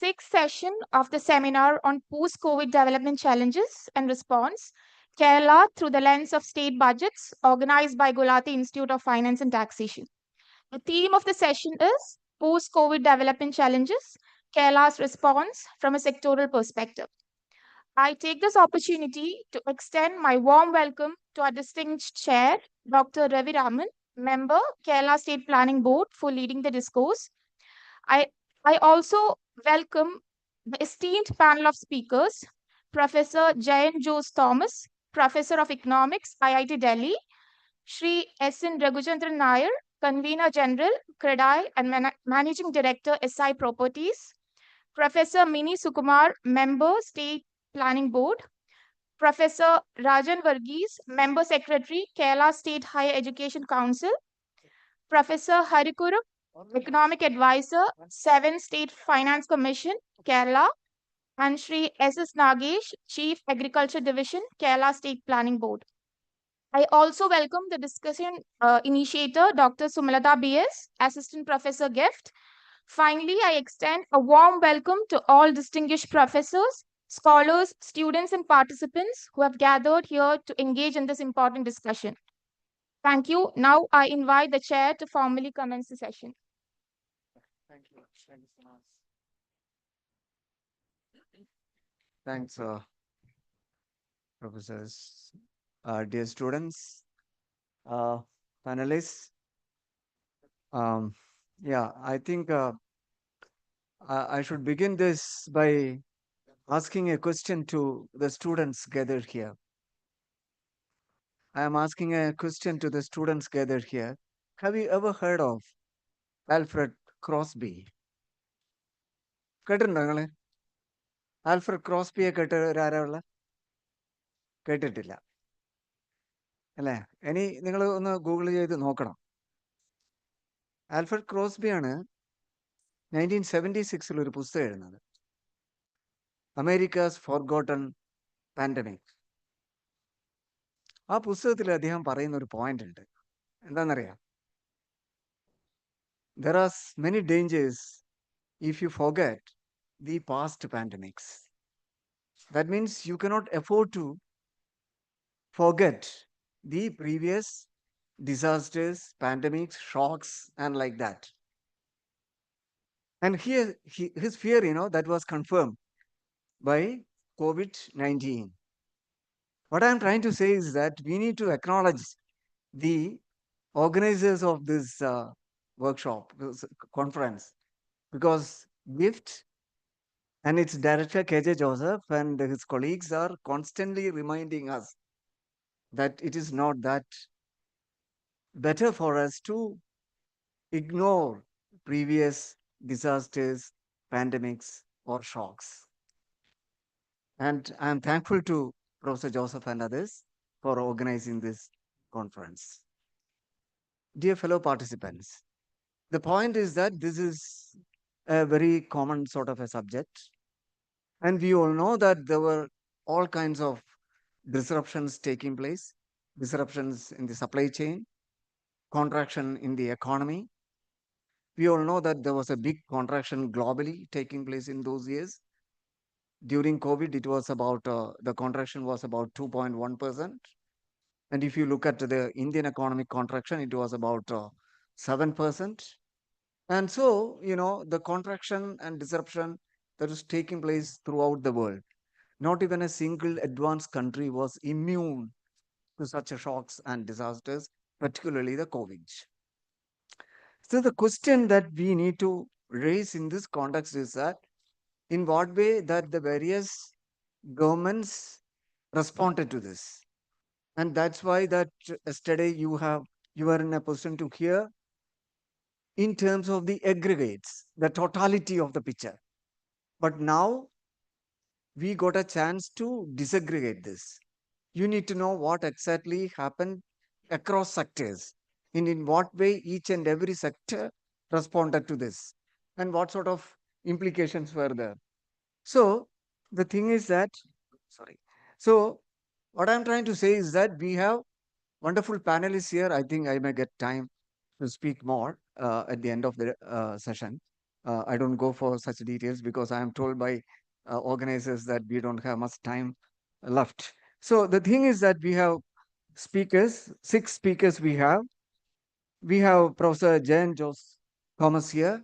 sixth session of the seminar on post-COVID development challenges and response, Kerala through the lens of state budgets, organized by Gulati Institute of Finance and Taxation. The theme of the session is post-COVID development challenges, Kerala's response from a sectoral perspective. I take this opportunity to extend my warm welcome to our distinguished chair, Dr. Ravi Raman, member, Kerala State Planning Board, for leading the discourse. I, I also welcome the esteemed panel of speakers, Professor Jayan Jose Thomas, Professor of Economics, IIT Delhi, Shri S.N. Raghujandran Nair, Convener General, CREDAI and Managing Director, SI Properties, Professor Mini Sukumar, Member, State Planning Board, Professor Rajan Varghese, Member Secretary, Kerala State Higher Education Council, Professor Harikuram, Economic Advisor, 7 State Finance Commission, Kerala, and Shri S.S. Nagesh, Chief Agriculture Division, Kerala State Planning Board. I also welcome the discussion initiator, Dr. Sumalata B.S., Assistant Professor Gift. Finally, I extend a warm welcome to all distinguished professors, scholars, students, and participants who have gathered here to engage in this important discussion. Thank you. Now I invite the chair to formally commence the session. Thank you. Thank you so much. Thanks, professors. Dear students, uh, panelists. Um, yeah, I think I should begin this by asking a question to the students gathered here. I am asking a question to the students gathered here. Have you ever heard of Alfred Crosby? കേട്ടിട്ടുണ്ടോ നിങ്ങള് Alfred ക്രോസ്ബിയെ കേട്ടവരാരാ ഉള്ള കേട്ടിട്ടില്ല അല്ലേ ഇനി നിങ്ങൾ ഒന്ന് Google ചെയ്ത് നോക്കണം. ആൽഫ്രഡ് ക്രോസ്ബിയാണ് 1976 ഒരു പുസ്തകം എഴുതുന്നത്, അമേരിക്കാസ് ഫോർഗോട്ടൺ പാൻഡമിക്. ആ പുസ്തകത്തിൽ അദ്ദേഹം പറയുന്ന ഒരു പോയിന്റ് ഉണ്ട്. എന്താണെന്നറിയാം? There are many dangers if you forget the past pandemics. That means you cannot afford to forget the previous disasters, pandemics, shocks, and like that. And here, his fear, that was confirmed by COVID-19. What I'm trying to say is that we need to acknowledge the organizers of this workshop, this conference, because GIFT and its director KJ Joseph and his colleagues are constantly reminding us that it is not that better for us to ignore previous disasters, pandemics, or shocks. And I'm thankful to Professor Joseph and others for organizing this conference. Dear fellow participants, the point is that this is a very common sort of a subject. And we all know that there were all kinds of disruptions taking place, disruptions in the supply chain, contraction in the economy. We all know that there was a big contraction globally taking place in those years. During COVID, it was about, the contraction was about 2.1%. And if you look at the Indian economic contraction, it was about 7%. And so, the contraction and disruption that is taking place throughout the world, not even a single advanced country was immune to such shocks and disasters, particularly the COVID. So the question that we need to raise in this context is that in what way that the various governments responded to this. And that's why that yesterday you are in a position to hear in terms of the aggregates, the totality of the picture. But now we got a chance to disaggregate this. You need to know what exactly happened across sectors, and in what way each and every sector responded to this, and what sort of implications were there. So the thing is that, sorry. So what I'm trying to say is that we have wonderful panelists here. I think I may get time to speak more at the end of the session. I don't go for such details because I am told by organizers that we don't have much time left. So the thing is that we have speakers, six speakers we have. We have Professor Jan Jos Thomas here.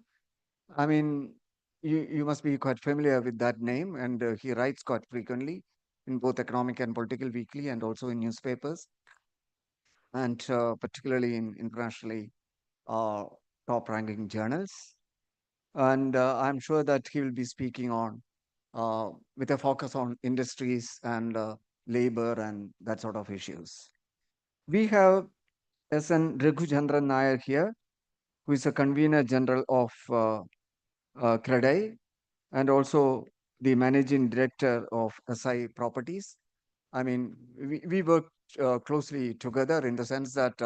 I mean, you must be quite familiar with that name, and he writes quite frequently in both Economic and Political Weekly and also in newspapers, and particularly in internationally uh, top ranking journals. And I'm sure that he will be speaking on with a focus on industries and labor and that sort of issues. We have S.N. Raghujandran Nair here, who is a convener general of CREDAI and also the managing director of SI Properties. I mean, we work closely together in the sense that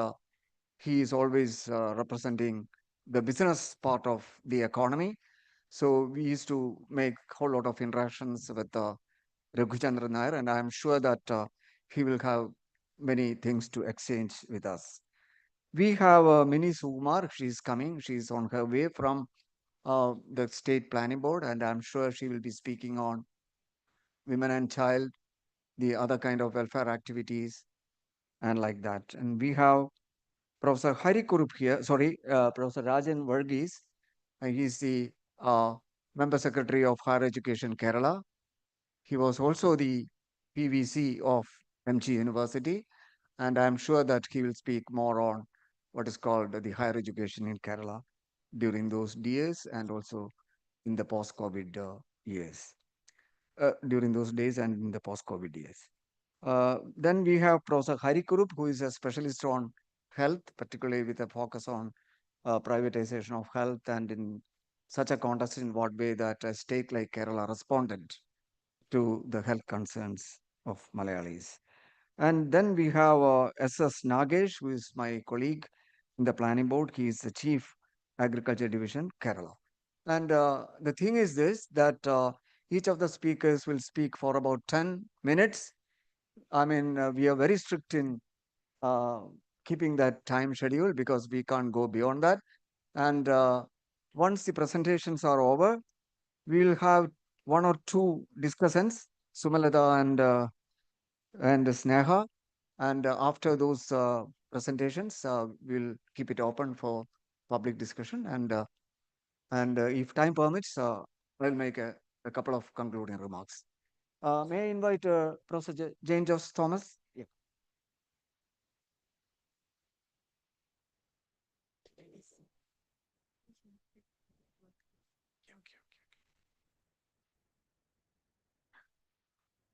he is always representing the business part of the economy. So we used to make a whole lot of interactions with Raghujandran Nair, and I'm sure that he will have many things to exchange with us. We have Mini Sukumar. She's coming. She's on her way from the State Planning Board, and I'm sure she will be speaking on women and child, the other kind of welfare activities, and like that. And we have Professor Hari Kurup here, Professor Rajan Varghese. He's the Member Secretary of Higher Education Kerala. He was also the PVC of MG University, and I'm sure that he will speak more on what is called the higher education in Kerala during those years and also in the post-COVID years, during those days and in the post-COVID years. Then we have Professor Hari Kurup, who is a specialist on health, particularly with a focus on privatization of health and in such a context in what way that a state like Kerala responded to the health concerns of Malayalis. And then we have S.S. Nagesh, who is my colleague in the planning board. He is the chief agriculture division, Kerala. And the thing is this that each of the speakers will speak for about 10 minutes. I mean, we are very strict in uh, keeping that time schedule because we can't go beyond that. And once the presentations are over, we will have one or two discussants, Sumalata and Sneha. And after those presentations, we'll keep it open for public discussion. And if time permits, I'll make a couple of concluding remarks. May I invite Professor Jane Jos Thomas? Yeah.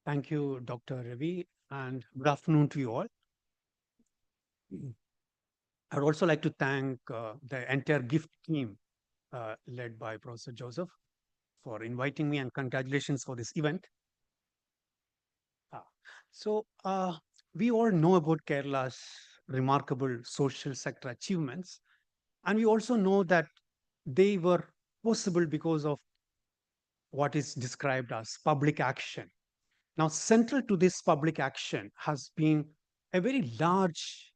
Thank you, Dr. Ravi, and good afternoon to you all. I would also like to thank the entire GIFT team led by Professor Joseph for inviting me and congratulations for this event. Ah, So, we all know about Kerala's remarkable social sector achievements, and we also know that they were possible because of what is described as public action. Now, central to this public action has been a very large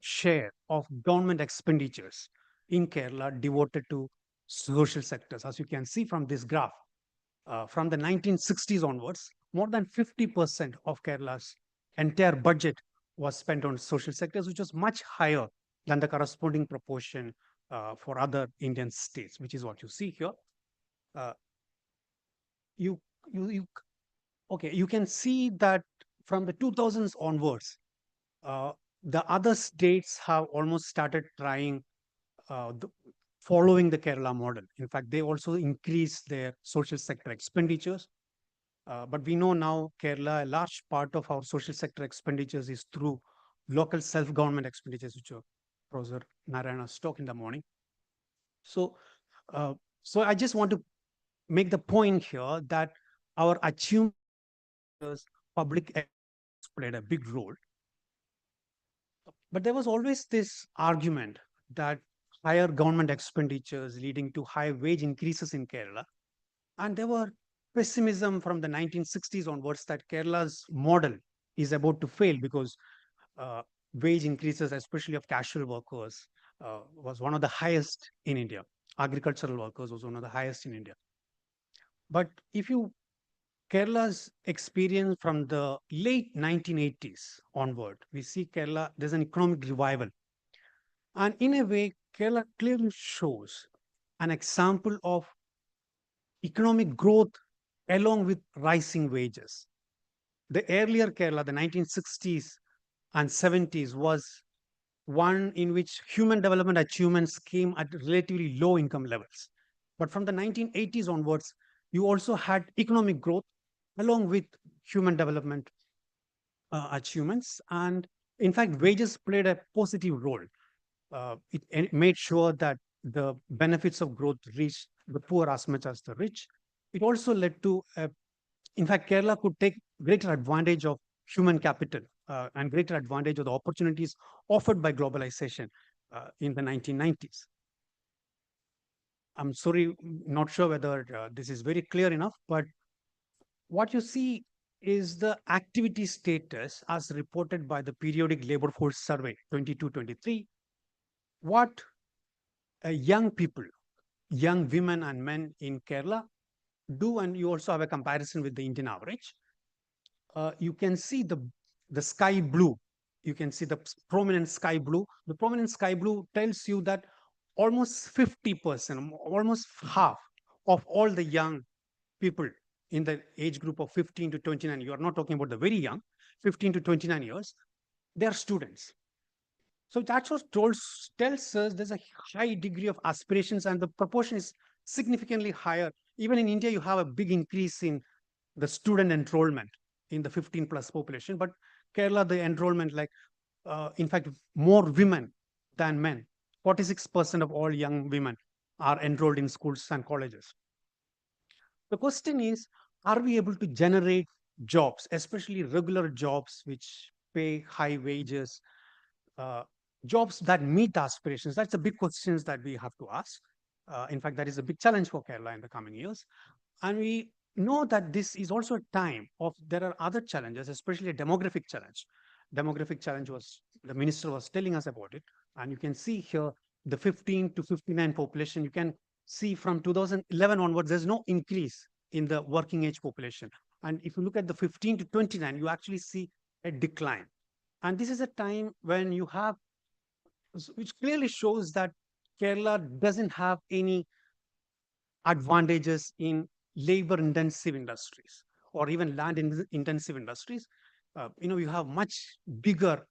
share of government expenditures in Kerala devoted to social sectors. As you can see from this graph, from the 1960s onwards, more than 50% of Kerala's entire budget was spent on social sectors, which was much higher than the corresponding proportion for other Indian states, which is what you see here. Uh, you, you, okay, you can see that from the 2000s onwards, uh, the other states have almost started trying following the Kerala model. In fact, they also increased their social sector expenditures. But we know now Kerala, a large part of our social sector expenditures is through local self-government expenditures, which Professor Narayana spoke in the morning. So, uh, so I just want to make the point here that our achievements, public played a big role. But there was always this argument that higher government expenditures leading to high wage increases in Kerala. And there were pessimism from the 1960s onwards that Kerala's model is about to fail because uh, wage increases, especially of casual workers, was one of the highest in India. agricultural workers was one of the highest in India. But if you Kerala's experience from the late 1980s onward, we see Kerala, there's an economic revival. And in a way, Kerala clearly shows an example of economic growth along with rising wages. The earlier Kerala, the 1960s and 70s, was one in which human development achievements came at relatively low income levels. But from the 1980s onwards, you also had economic growth along with human development achievements. And in fact, wages played a positive role. It made sure that the benefits of growth reached the poor as much as the rich. It also led to, in fact, Kerala could take greater advantage of human capital and greater advantage of the opportunities offered by globalization in the 1990s. I'm sorry, not sure whether this is very clear enough, but what you see is the activity status as reported by the periodic labor force survey 22-23. What young people, young women and men in Kerala do, and you also have a comparison with the Indian average. You can see the sky blue. You can see the prominent sky blue. The prominent sky blue tells you that almost 50%, almost half of all the young people in the age group of 15 to 29, you are not talking about the very young, 15 to 29 years, they are students. So that's what tells us there's a high degree of aspirations, and the proportion is significantly higher. Even in India, you have a big increase in the student enrollment in the 15 plus population. But Kerala, the enrollment, like, in fact, more women than men. 46% of all young women are enrolled in schools and colleges. The question is, are we able to generate jobs, especially regular jobs which pay high wages, uh, jobs that meet the aspirations? That's the big questions that we have to ask. In fact, that is a big challenge for Kerala in the coming years. And we know that this is also a time of there are other challenges, especially a demographic challenge. Demographic challenge was the minister was telling us about it, and you can see here the 15 to 59 population. You can see from 2011 onwards, there's no increase in the working age population. And if you look at the 15 to 29, you actually see a decline. And this is a time when you have, which clearly shows that Kerala doesn't have any advantages in labor intensive industries or even land intensive industries. You have much bigger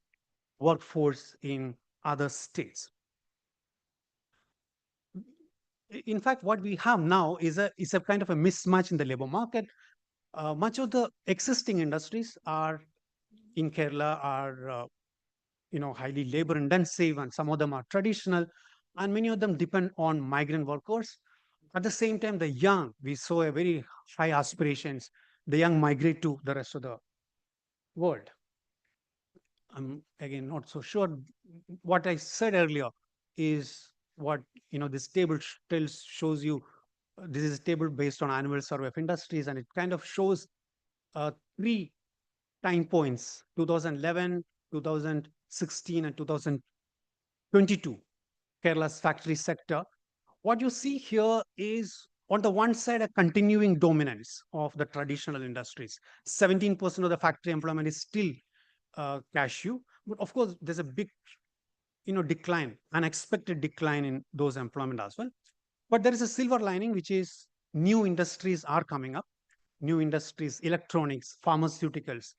workforce in other states. In fact, what we have now is a kind of a mismatch in the labor market. Much of the existing industries are in Kerala are highly labor intensive, and some of them are traditional, and many of them depend on migrant workers. At the same time, the young, we saw a very high aspirations. The young migrate to the rest of the world. I'm again not so sure. What I said earlier is what this table shows you. This is a table based on annual survey of industries, and it kind of shows three time points: 2011, 2016, and 2022. Kerala's factory sector. What you see here is, on the one side, a continuing dominance of the traditional industries. 17% of the factory employment is still cashew, but of course, there's a big, decline, unexpected decline in those employment as well. But there is a silver lining, which is new industries are coming up. New industries, electronics, pharmaceuticals,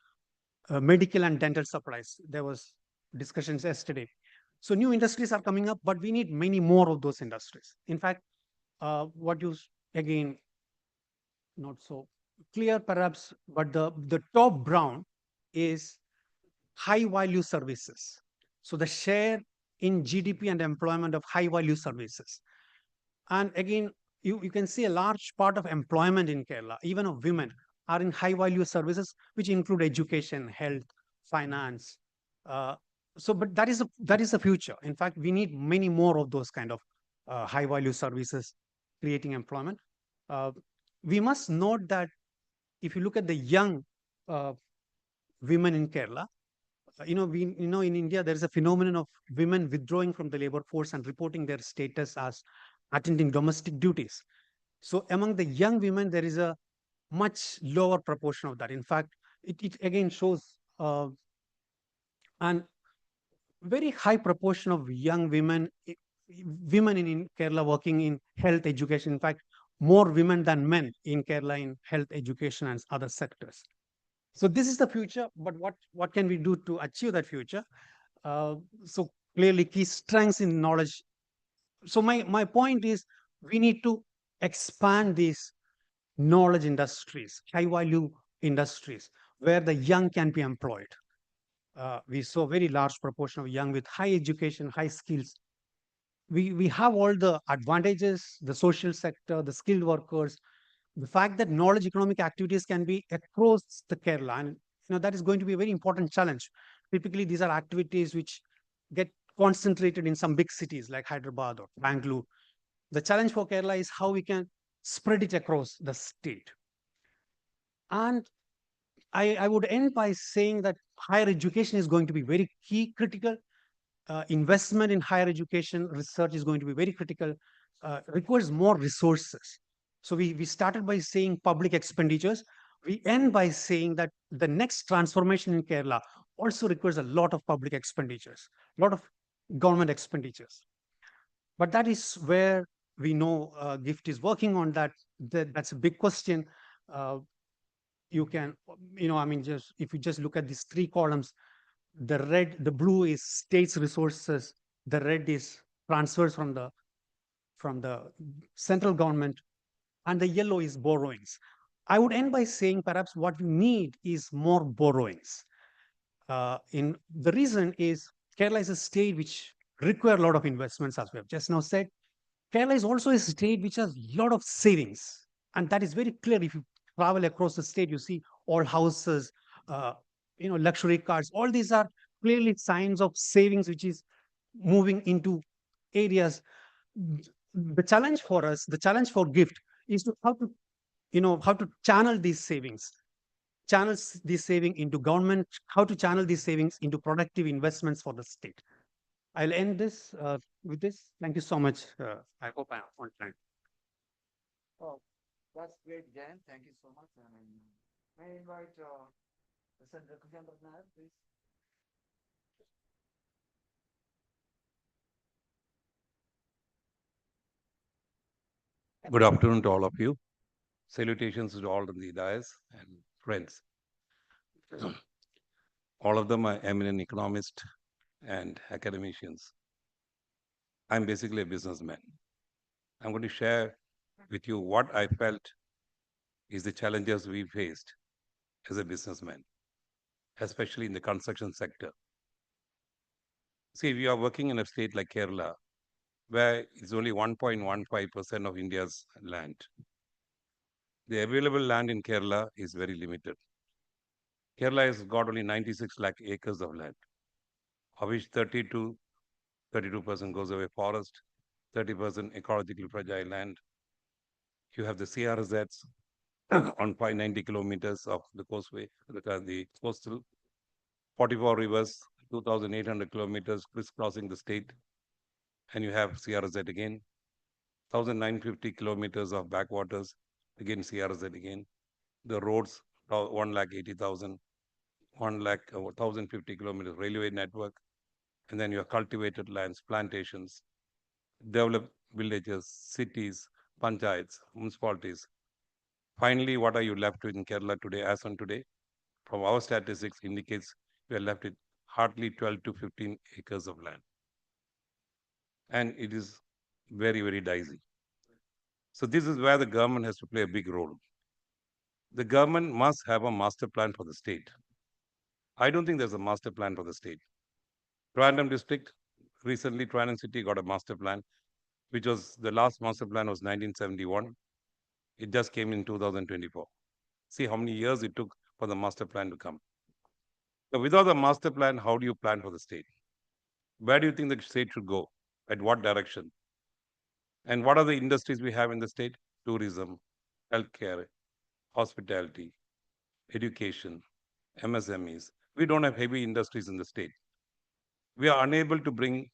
medical and dental supplies. There was discussions yesterday. So new industries are coming up, but we need many more of those industries. In fact, what you again not so clear perhaps, but the top brown is high value services. So the share in GDP and employment of high value services. And again, you can see a large part of employment in Kerala, even of women, are in high value services, which include education, health, finance. Uh, but that is the future. In fact, we need many more of those kind of high value services creating employment. Uh, we must note that if you look at the young uh, women in Kerala, in India there is a phenomenon of women withdrawing from the labor force and reporting their status as attending domestic duties. So among the young women, there is a much lower proportion of that. In fact, it again shows an very high proportion of young women, women in Kerala working in health education. In fact, more women than men in Kerala in health education and other sectors. So this is the future, but what can we do to achieve that future? Uh, so clearly, key strengths in knowledge. So my point is, we need to expand these knowledge industries, high value industries, where the young can be employed. We saw very large proportion of young with high education, high skills. We have all the advantages, the social sector, the skilled workers, the fact that knowledge economic activities can be across the Kerala, and that is going to be a very important challenge. Typically, these are activities which get concentrated in some big cities like Hyderabad or Bangalore. The challenge for Kerala is how we can spread it across the state. And I would end by saying that higher education is going to be very key, critical. Investment in higher education research is going to be very critical, requires more resources. So we started by saying public expenditures. We end by saying that the next transformation in Kerala also requires a lot of public expenditures, a lot of government expenditures. But that is where we know GIFT is working on that. That's a big question. Uh, you can, I mean, just if you just look at these three columns, the blue is states resources, the red is transfers from the central government, and the yellow is borrowings. I would end by saying perhaps what we need is more borrowings. In the reason is Kerala is a state which require a lot of investments, as we have just now said. Kerala is also a state which has a lot of savings, and that is very clear. If you travel across the state, you see all houses, uh, luxury cars. All these are clearly signs of savings, which is moving into areas. The challenge for us, the challenge for GIFT, is to how to channel these savings, channels this saving into government, how to channel these savings into productive investments for the state. I'll end this with this. Thank you so much. I hope I'm on time. Oh, that's great, Jan. Thank you so much. And may I invite Mr. Kuchandra Nair, please? Good afternoon to all of you. Salutations to all of the dais and friends. All of them are eminent economists and academicians. I'm basically a businessman. I'm going to share with you what I felt is the challenges we faced as a businessman, especially in the construction sector. See, we are working in a state like Kerala, where it's only 1.15% of India's land. The available land in Kerala is very limited. Kerala has got only 96 lakh acres of land, of which 30 to 32% goes away forest, 30% ecologically fragile land. You have the CRZs on 590 kilometers of the coastway, the coastal, 44 rivers, 2,800 kilometers crisscrossing the state. And you have CRZ again, 1,950 kilometers of backwaters, again CRZ again. The roads, 1,80,000, 1,050 kilometers railway network. And then you have cultivated lands, plantations, developed villages, cities, panchayats, municipalities. Finally, what are you left with in Kerala today, as on today? From our statistics indicates we are left with hardly 12 to 15 acres of land. And it is very, very dicey. So this is where the government has to play a big role. The government must have a master plan for the state. I don't think there's a master plan for the state. Trivandrum district, recently Trivandrum city got a master plan, which was the last master plan was 1971. It just came in 2024. See how many years it took for the master plan to come. So without the master plan, how do you plan for the state? Where do you think the state should go? At what direction? And what are the industries we have in the state? Tourism, healthcare, hospitality, education, MSMEs. We don't have heavy industries in the state. We are unable to bring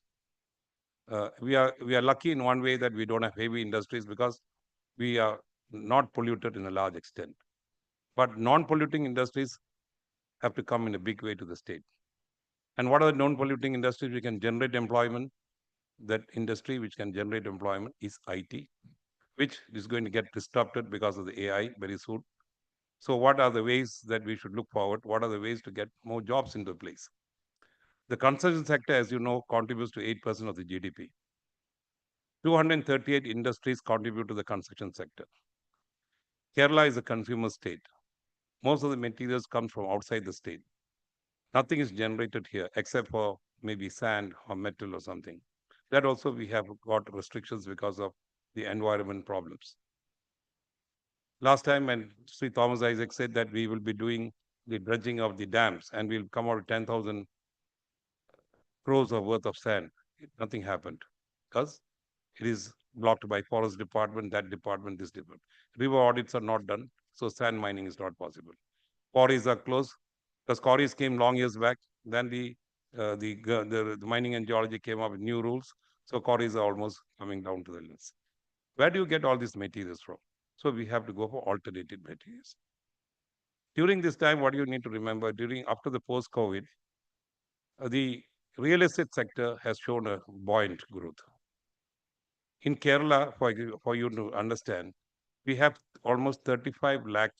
We are lucky in one way that we don't have heavy industries because we are not polluted in a large extent. But non-polluting industries have to come in a big way to the state. And what are the non-polluting industries which can generate employment? That industry which can generate employment is IT, which is going to get disrupted because of the AI very soon. So what are the ways that we should look forward? What are the ways to get more jobs into place? The construction sector, as you know, contributes to 8% of the GDP. 238 industries contribute to the construction sector. Kerala is a consumer state. Most of the materials come from outside the state. Nothing is generated here except for maybe sand or metal or something. That also we have got restrictions because of the environment problems. Last time when Sri Thomas Isaac said that we will be doing the dredging of the dams and we'll come out with 10,000 crores of worth of sand, nothing happened because it is blocked by forest department, that department, this department. River audits are not done, so sand mining is not possible. Quarries are closed because quarries came long years back. Then the mining and geology came up with new rules, so quarries are almost coming down to the list. Where do you get all these materials from? So we have to go for alternative materials. During this time, what you need to remember, after the post-COVID, the real estate sector has shown a buoyant growth. In Kerala, for you to understand, we have almost 35 lakh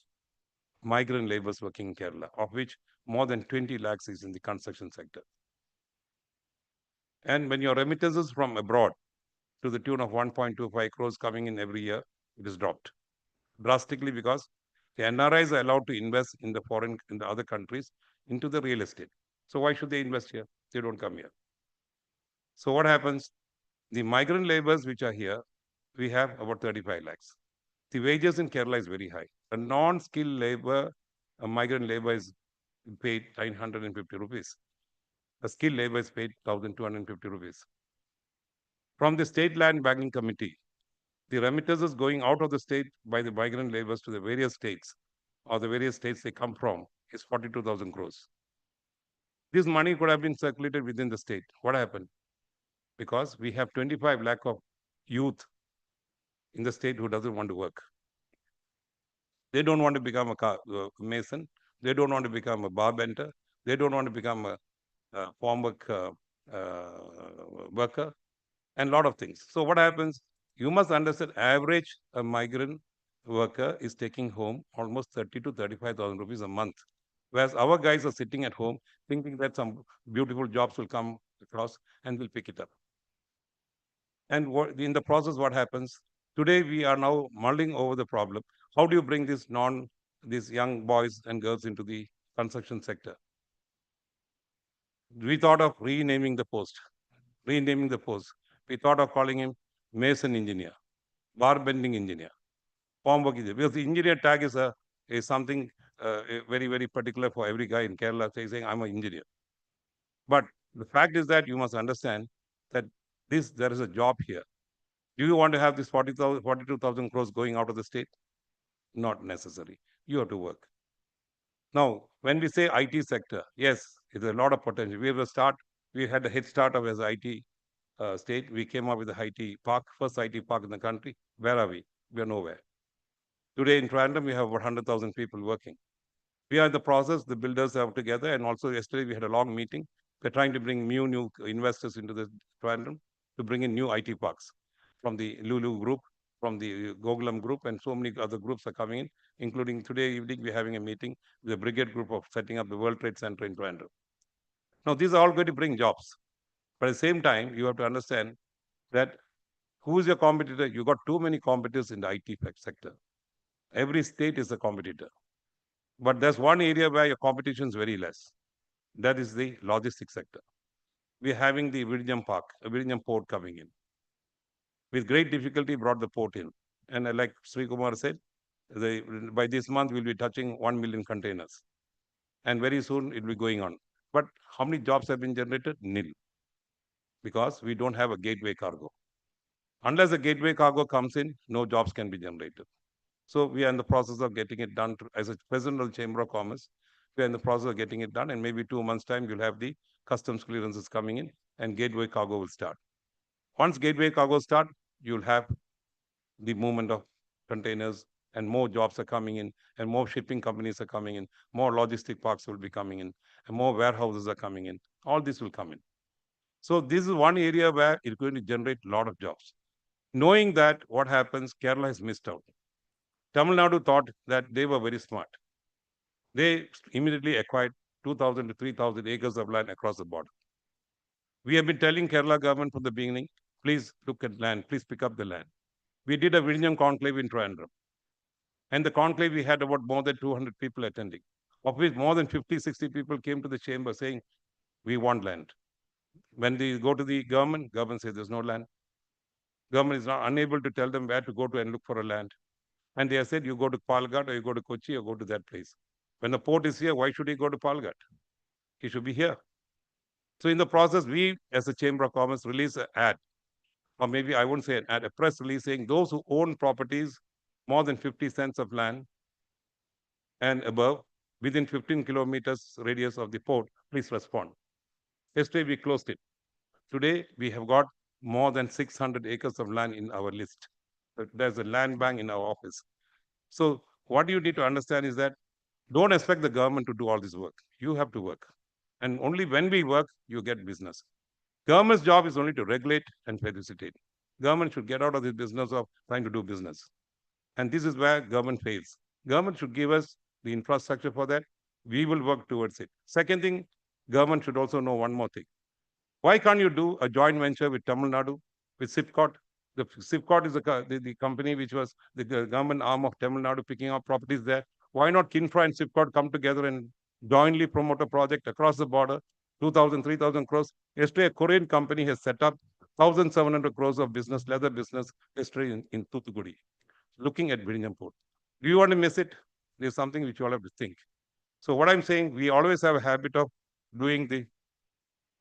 migrant laborers working in Kerala, of which more than 20 lakhs is in the construction sector. And when your remittances from abroad to the tune of 1.25 crores coming in every year, it is dropped drastically because the NRIs are allowed to invest in the other countries into the real estate. So why should they invest here? They don't come here. So what happens? The migrant laborers which are here, we have about 35 lakhs. The wages in Kerala is very high. A non-skilled labor, a migrant labor is paid 950 rupees. A skilled labor is paid 1,250 rupees. From the State Land Banking Committee, the remittances going out of the state by the migrant laborers to the various states or the various states they come from is 42,000 crores. This money could have been circulated within the state. What happened? Because we have 25 lakh of youth in the state who doesn't want to work. They don't want to become a mason. They don't want to become a barbender. They don't want to become a formwork worker and a lot of things. So what happens? You must understand average a migrant worker is taking home almost 30 to 35,000 rupees a month. Whereas our guys are sitting at home thinking that some beautiful jobs will come across and will pick it up. And in the process, what happens? Today, we are now mulling over the problem. How do you bring these young boys and girls into the construction sector? We thought of renaming the post. We thought of calling him mason engineer, bar bending engineer, formwork engineer. Because the engineer tag is something very, very particular for every guy in Kerala saying, I'm an engineer. But the fact is that you must understand that there is a job here. Do you want to have this 42,000 crores going out of the state? Not necessary. You have to work. Now, when we say IT sector, yes, there's a lot of potential. We had a head start of as IT state. We came up with the IT park, first IT park in the country. Where are we? We are nowhere. Today in Trivandrum, we have about 100,000 people working. We are in the process, the builders are together, and also yesterday we had a long meeting. We're trying to bring new investors into the Trivandrum to bring in new IT parks from the Lulu group, from the Gogulam group, and so many other groups are coming in, including today evening, we're having a meeting with the Brigade group of setting up the World Trade Center in Trivandrum. Now, these are all going to bring jobs. But at the same time, you have to understand that who is your competitor? You got too many competitors in the IT sector. Every state is a competitor. But there's one area where your competition is very less. That is the logistics sector. We're having the Vizhinjam port coming in. With great difficulty, brought the port in. And like Sri Kumar said, by this month, we'll be touching 1 million containers. And very soon, it will be going on. But how many jobs have been generated? Nil. Because we don't have a gateway cargo. Unless a gateway cargo comes in, no jobs can be generated. So we are in the process of getting it done as a president of the Chamber of Commerce. We are in the process of getting it done, and maybe 2 months' time, you'll have the customs clearances coming in, and gateway cargo will start. Once gateway cargo start, you'll have the movement of containers, and more jobs are coming in, and more shipping companies are coming in, more logistic parks will be coming in, and more warehouses are coming in. All this will come in. So this is one area where it's going to generate a lot of jobs. Knowing that, what happens, Kerala has missed out. Tamil Nadu thought that they were very smart. They immediately acquired 2,000 to 3,000 acres of land across the border. We have been telling Kerala government from the beginning, please look at land, please pick up the land. We did a Vizhinjam conclave in Trivandrum. And the conclave, we had about more than 200 people attending, of which more than 50, 60 people came to the chamber saying, we want land. When they go to the government says there's no land. Government is not unable to tell them where to go to and look for a land. And they have said, you go to Palghat or you go to Kochi or go to that place. When the port is here, why should he go to Palghat? He should be here. So in the process, we as a Chamber of Commerce release an ad, or maybe I won't say an ad, a press release saying those who own properties more than 50 cents of land and above within 15 kilometers radius of the port, please respond. Yesterday we closed it. Today we have got more than 600 acres of land in our list. There's a land bank in our office. So what you need to understand is that don't expect the government to do all this work. You have to work. And only when we work, you get business. Government's job is only to regulate and felicitate. Government should get out of the business of trying to do business. And this is where government fails. Government should give us the infrastructure for that. We will work towards it. Second thing, government should also know one more thing. Why can't you do a joint venture with Tamil Nadu, with SIPCOT? The SIPCOT is the company which was the government arm of Tamil Nadu picking up properties there. Why not Kinfra and SIPCOT come together and jointly promote a project across the border, 2,000, 3,000 crores? Yesterday, a Korean company has set up 1,700 crores of business, leather business, yesterday in Thoothukudi, looking at Vizhinjam Port. Do you want to miss it? There's something which you all have to think. So what I'm saying, we always have a habit of doing the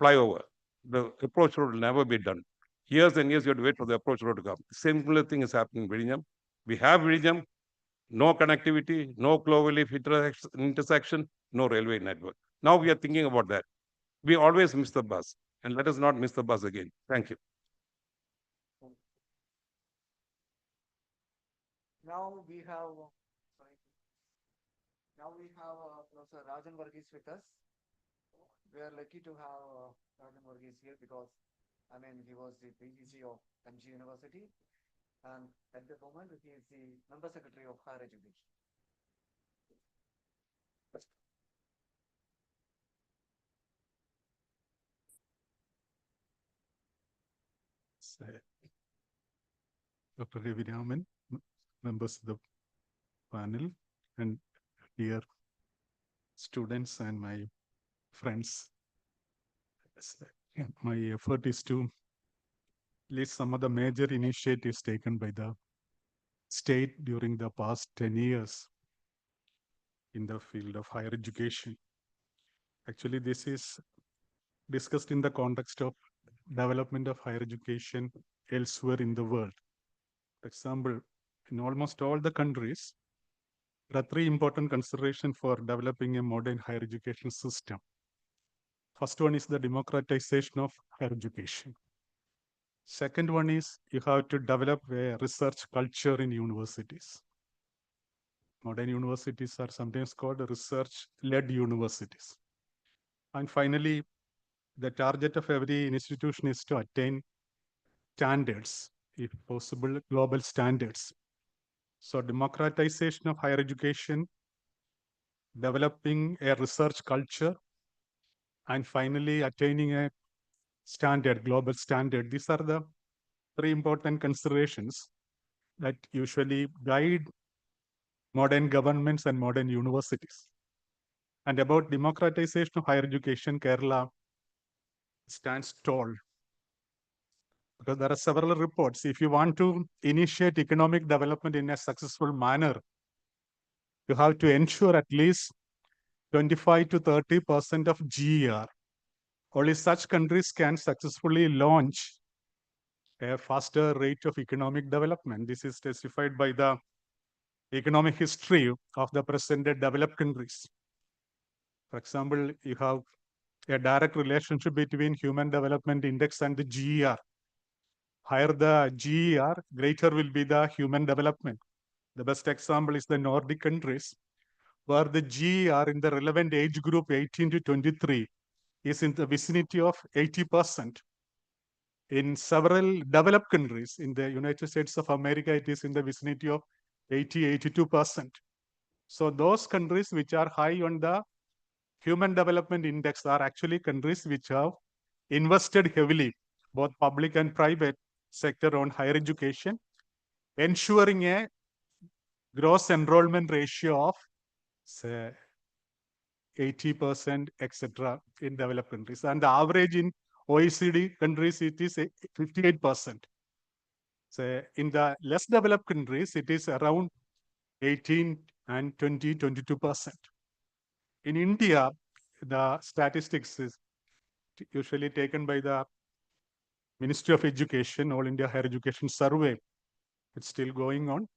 flyover. The approach road will never be done. Years and years you have to wait for the approach road to come. Similar thing is happening in Vizhinjam. We have Vizhinjam, no connectivity, no cloverleaf intersection, no railway network. Now we are thinking about that. We always miss the bus, and let us not miss the bus again. Thank you. Now we have, sorry. Now we have Professor Rajan Varghese with us. We are lucky to have Rajan Varghese here because, I mean, he was the PGC of MG University, and at the moment he is the member secretary of higher education. Dr. Ravi Raman, members of the panel, and dear students and my friends. My effort is to list some of the major initiatives taken by the state during the past 10 years in the field of higher education. Actually, this is discussed in the context of development of higher education elsewhere in the world. For example, in almost all the countries, there are three important considerations for developing a modern higher education system. First one is the democratization of higher education. Second one is you have to develop a research culture in universities. Modern universities are sometimes called research-led universities. And finally, the target of every institution is to attain standards, if possible, global standards. So democratization of higher education, developing a research culture, and finally attaining a standard, global standard. These are the three important considerations that usually guide modern governments and modern universities. And about democratization of higher education, Kerala stands tall. Because there are several reports. If you want to initiate economic development in a successful manner, you have to ensure at least 25 to 30% of GER. Only such countries can successfully launch a faster rate of economic development. This is testified by the economic history of the present developed countries. For example, you have a direct relationship between Human Development Index and the GER. higher the GER, greater will be the human development. The best example is the Nordic countries, where the GER in the relevant age group 18 to 23 is in the vicinity of 80%. In several developed countries, in the United States of America, it is in the vicinity of 82%. So those countries which are high on the Human Development Index are actually countries which have invested heavily, both public and private sector, on higher education, ensuring a gross enrollment ratio of, say, 80%, etc., in developed countries. And the average in OECD countries, it is 58%. So in the less developed countries, it is around 18 and 20, 22%. In India, the statistics is usually taken by the Ministry of Education, All India Higher Education Survey. It's still going on,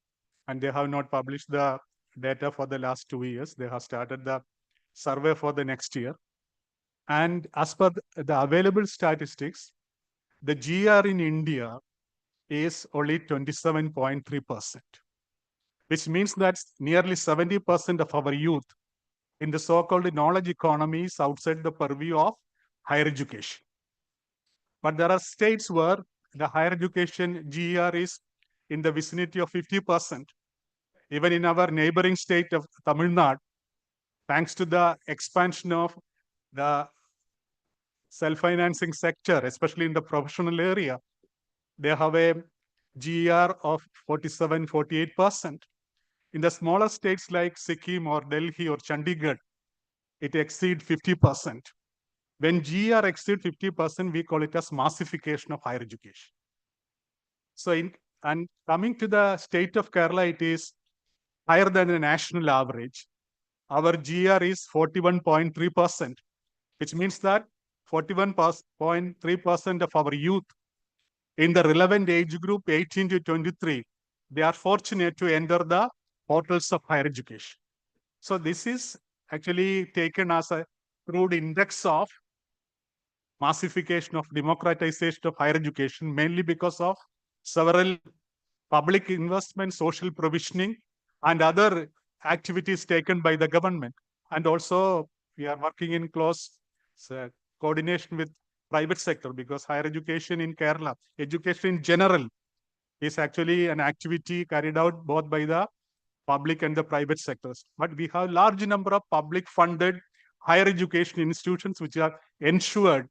and they have not published the data for the last 2 years. They have started the survey for the next year. And as per the available statistics, the GR in India is only 27.3%, which means that nearly 70% of our youth in the so-called knowledge economy is outside the purview of higher education. But there are states where the higher education GER is in the vicinity of 50%. Even in our neighboring state of Tamil Nadu, thanks to the expansion of the self-financing sector, especially in the professional area, they have a GER of 47, 48%. In the smaller states like Sikkim or Delhi or Chandigarh, it exceeds 50%. When GER exceeds 50%, we call it as massification of higher education. So, and coming to the state of Kerala, it is higher than the national average. Our GR is 41.3%, which means that 41.3% of our youth in the relevant age group 18 to 23, they are fortunate to enter the portals of higher education. So this is actually taken as a crude index of massification of democratization of higher education, mainly because of several public investment, social provisioning, and other activities taken by the government. And also, we are working in close coordination with private sector, because higher education in Kerala, education in general, is actually an activity carried out both by the public and the private sectors. But we have large number of public funded higher education institutions which are ensured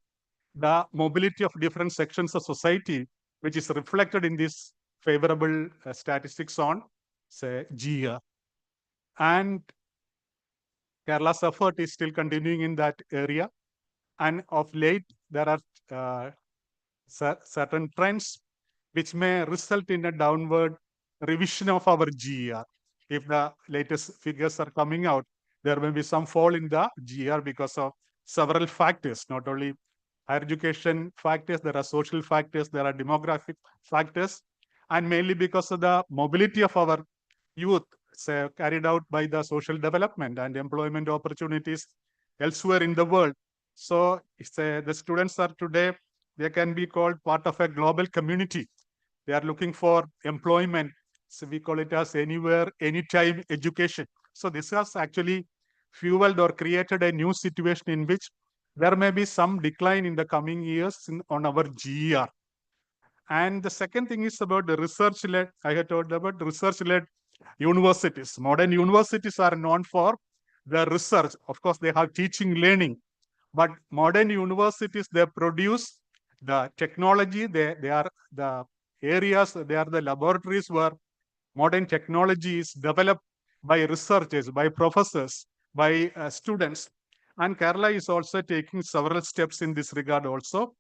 the mobility of different sections of society, which is reflected in this favorable statistics on, say, GER. And Kerala's effort is still continuing in that area. And of late, there are certain trends which may result in a downward revision of our GER. If the latest figures are coming out, there may be some fall in the GER because of several factors, not only higher education factors, there are social factors, there are demographic factors, and mainly because of the mobility of our youth, say, carried out by the social development and employment opportunities elsewhere in the world. So the students are today, they can be called part of a global community. They are looking for employment. So we call it as anywhere, anytime education. So this has actually fueled or created a new situation in which there may be some decline in the coming years on our GER. And the second thing is about the research-led. I had told about research-led universities. Modern universities are known for the research. Of course, they have teaching, learning. But modern universities, they produce the technology. They are the areas, they are the laboratories where modern technology is developed by researchers, by professors, by students. And Kerala is also taking several steps in this regard also.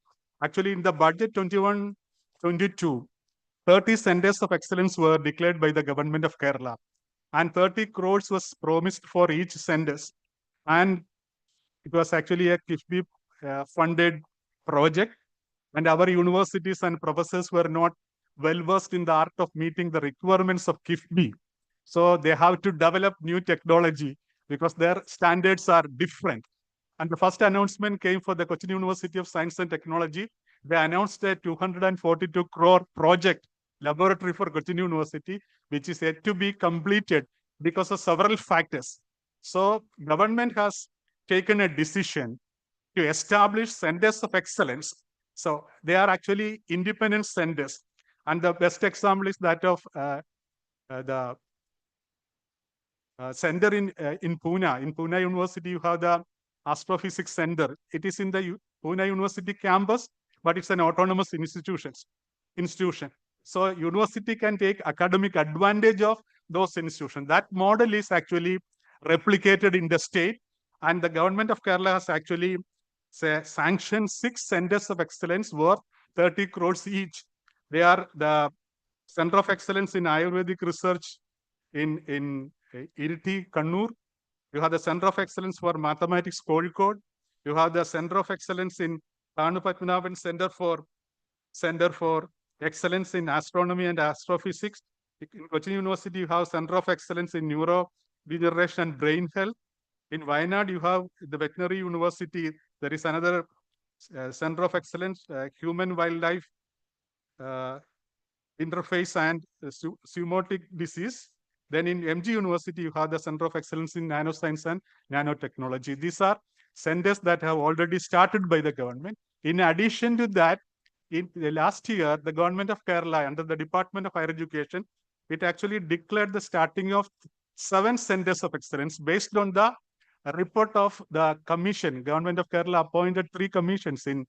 Actually, in the budget 21-22, 30 centers of excellence were declared by the government of Kerala. And 30 crores was promised for each centers. And it was actually a KIFBI funded project. And our universities and professors were not well versed in the art of meeting the requirements of KIFBI. So they have to develop new technology because their standards are different. And the first announcement came for the Cochin University of Science and Technology. they announced a 242 crore project laboratory for Cochin University, which is yet to be completed because of several factors. So government has taken a decision to establish centers of excellence. So they are actually independent centers. And the best example is that of the center in Pune. In Pune University, you have the Astrophysics Center. It is in the Pune University campus, but it's an autonomous institution. So university can take academic advantage of those institutions. That model is actually replicated in the state, and the government of Kerala has actually sanctioned 6 centers of excellence worth 30 crores each. They are the Center of Excellence in Ayurvedic Research in Iriti, Kannur. You have the Center of Excellence for Mathematics, Kozhikode. You have the Center of Excellence in Thanu Padmanabhan Center for Excellence in Astronomy and Astrophysics. In Cochin University, you have Center of Excellence in Neurodegeneration and Brain Health. In Wayanad, you have the Veterinary University. There is another Center of Excellence, Human Wildlife Interface and Zoonotic Disease. Then in MG University, you have the Center of Excellence in Nanoscience and Nanotechnology. These are centers that have already started by the government. In addition to that, in the last year, the government of Kerala, under the Department of Higher Education, it actually declared the starting of 7 centers of excellence based on the report of the commission. Government of Kerala appointed 3 commissions in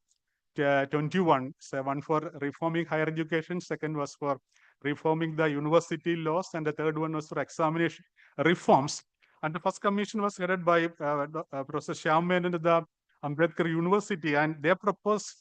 21. So one for reforming higher education, second was for reforming the university laws, and the third one was for examination reforms. And the first commission was headed by Professor Shyam Menon at the Ambedkar University, and they proposed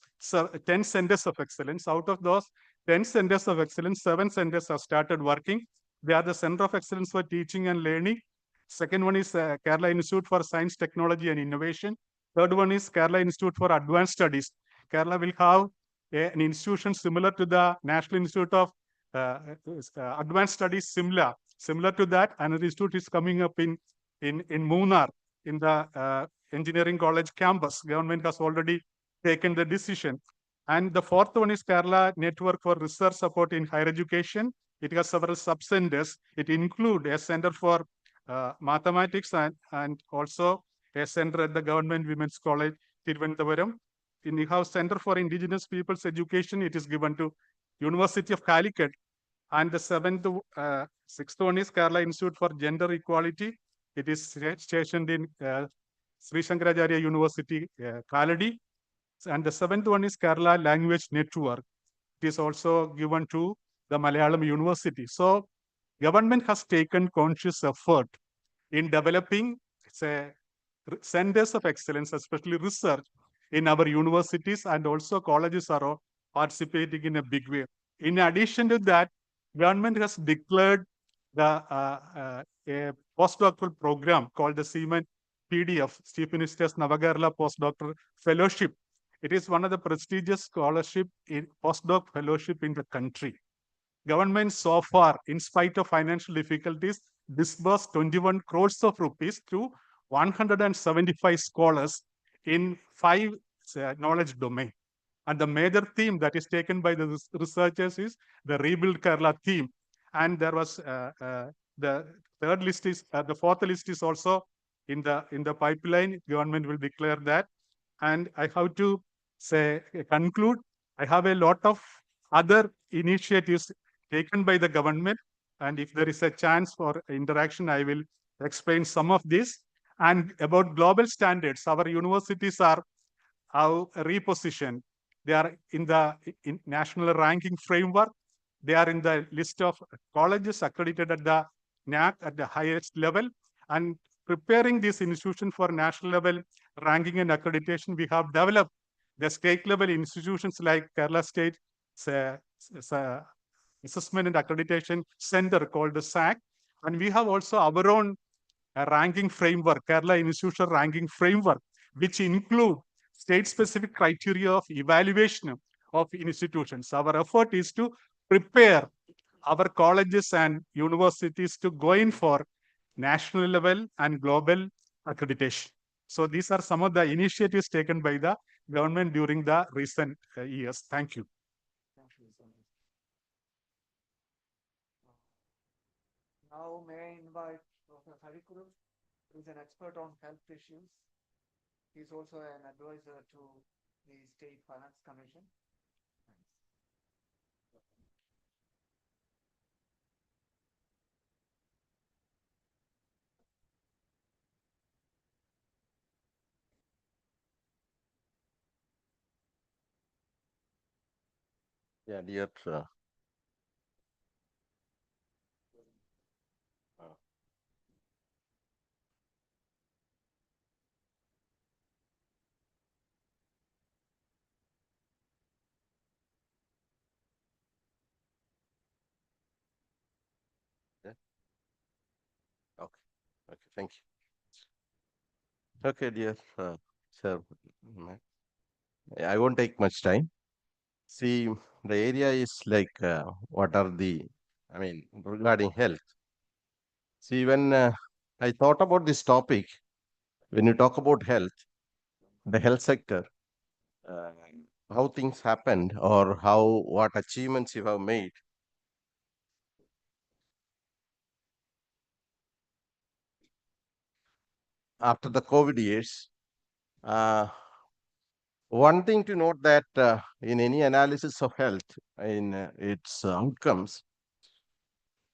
10 centers of excellence. Out of those 10 centers of excellence, 7 centers have started working. They are the Center of Excellence for Teaching and Learning. Second one is Kerala Institute for Science, Technology and Innovation. Third one is Kerala Institute for Advanced Studies. Kerala will have an institution similar to the National Institute of Advanced Studies, similar to that. Another institute is coming up in Munnar, in the engineering college campus. Government has already taken the decision. And the fourth one is Kerala Network for Research Support in Higher Education. It has several sub-centers. It includes a center for mathematics and also a center at the Government Women's College, Thiruvananthapuram. In the House Center for Indigenous Peoples Education, it is given to University of Calicut. And the sixth one is Kerala Institute for Gender Equality. It is stationed in Sri Shankaracharya University, Kaladi. And the seventh one is Kerala Language Network. It is also given to the Malayalam University. So government has taken conscious effort in developing centers of excellence, especially research in our universities, and also colleges are participating in a big way. In addition to that, government has declared the a postdoctoral program called the Seaman PDF, Chief Minister's Navakerala Postdoctoral Fellowship. It is one of the prestigious scholarship in postdoc fellowship in the country. Government so far, in spite of financial difficulties, disbursed 21 crores of rupees to 175 scholars in 5 knowledge domain. And the major theme that is taken by the researchers is the Rebuild Kerala theme. And there was the third list is the fourth list is also in the pipeline. Government will declare that. And I have to conclude. I have a lot of other initiatives taken by the government, and if there is a chance for interaction, I will explain some of this. And about global standards, our universities are repositioned. They are in the national ranking framework. They are in the list of colleges accredited at the NAC at the highest level. And preparing this institution for national level ranking and accreditation, we have developed the state level institutions like Kerala State Assessment and Accreditation Center called the SAC. And we have also our own ranking framework, Kerala Institutional Ranking Framework, which include state-specific criteria of evaluation of institutions. Our effort is to prepare our colleges and universities to go in for national level and global accreditation. So these are some of the initiatives taken by the government during the recent years. Thank you. Thank you so much. Now, may I invite Professor Harikuru, who is an expert on health issues. He's also an advisor to the State Finance Commission. Thanks. Yeah, dear. Uh, yeah. Okay. Okay. Thank you. Okay, dear. Sir, I won't take much time. See, the area is like what are the, I mean, regarding health. See, when I thought about this topic, when you talk about health, the health sector, uh, how things happened or how what achievements you have made after the COVID years. Uh, One thing to note that in any analysis of health, in its outcomes,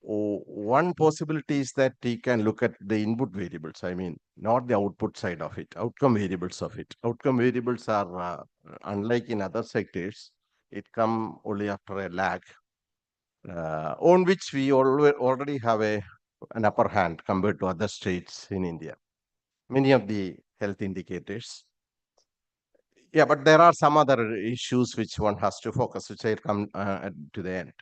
one possibility is that you can look at the input variables. I mean, not the output side of it, outcome variables of it. Outcome variables are unlike in other sectors. It come only after a lag, on which we already have an upper hand compared to other states in India. Many of the health indicators. Yeah, but there are some other issues which one has to focus, which I come to the end.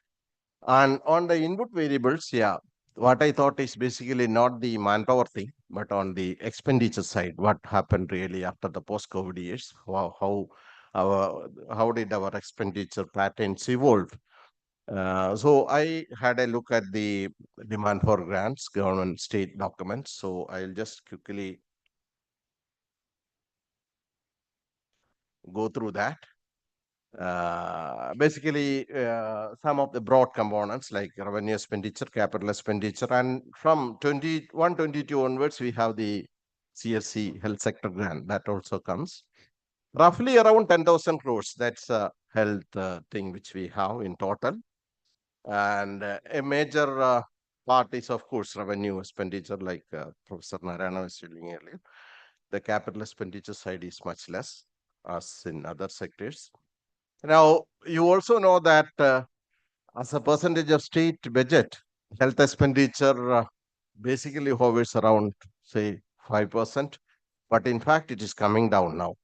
And on the input variables, yeah, what I thought is basically not the manpower thing, but on the expenditure side, what happened really after the post-COVID years, how did our expenditure patterns evolve? So I had a look at the demand for grants, government state documents. So I'll just quickly go through that. Basically, some of the broad components like revenue expenditure, capital expenditure, and from 21, 22 onwards, we have the CSC health sector grant that also comes. Roughly around 10,000 crores. That's a health thing which we have in total. And a major part is, of course, revenue expenditure, like Professor Narayana was telling earlier. The capital expenditure side is much less as in other sectors. Now, you also know that as a percentage of state budget, health expenditure basically hovers around, say, 5%. But in fact, it is coming down now.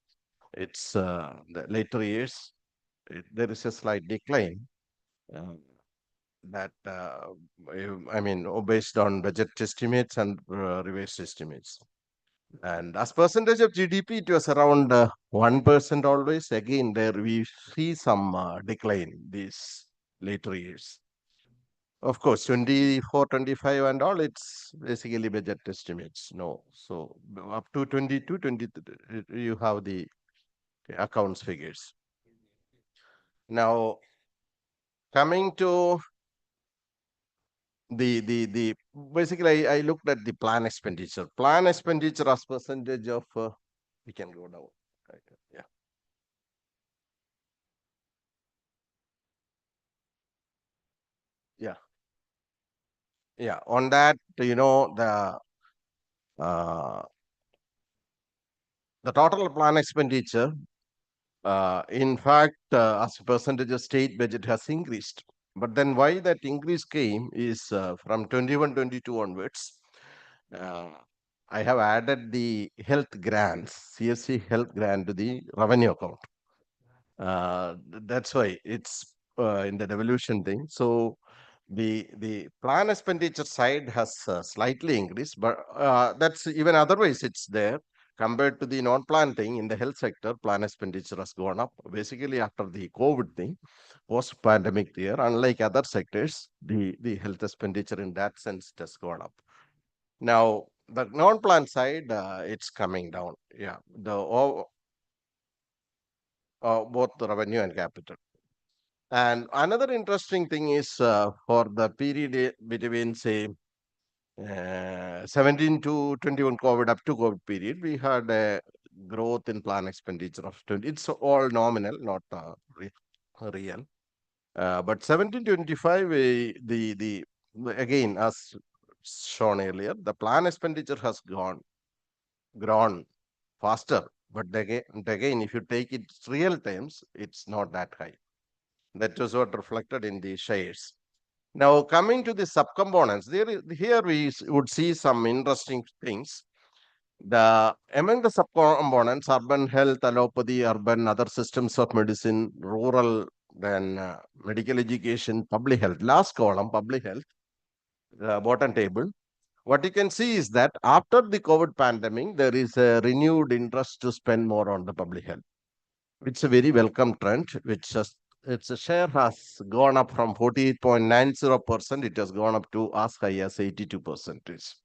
It's the later years, there is a slight decline. Uh, that I mean, based on budget estimates and revised estimates. And as percentage of GDP, it was around 1% always. Again, there we see some decline these later years. Of course, 24, 25 and all, it's basically budget estimates. No. So up to 22, 23, you have the accounts figures. Now, coming to the basically, I looked at the plan expenditure. Plan expenditure as percentage of, we can go down. Right, yeah. Yeah. Yeah. On that, uh, the total plan expenditure, in fact, as a percentage of state budget has increased. But then why that increase came is from 21, 22 onwards. Uh, I have added the health grants, CSC health grant to the revenue account. That's why it's in the devolution thing. So the plan expenditure side has slightly increased, but that's even otherwise it's there. Compared to the non-plan thing in the health sector, plan expenditure has gone up. Basically, after the COVID thing, post-pandemic year, unlike other sectors, the health expenditure in that sense has gone up. Now, the non-plan side, it's coming down. Yeah, both the revenue and capital. And another interesting thing is for the period between, say, 17 to 21 COVID, up to COVID period, we had a growth in plan expenditure of 20. It's all nominal, not real. But 1725, the again, as shown earlier, the plan expenditure has grown faster. But again, if you take it real terms, it's not that high. That was what reflected in the shares. Now, coming to the subcomponents, here would see some interesting things. Among the subcomponents, urban health, allopathy, urban, other systems of medicine, rural, then medical education, public health. Last column, public health, bottom table. What you can see is that after the COVID pandemic, there is a renewed interest to spend more on the public health. It's a very welcome trend, which its share has gone up from 48.90%. It has gone up to as high as 82%. This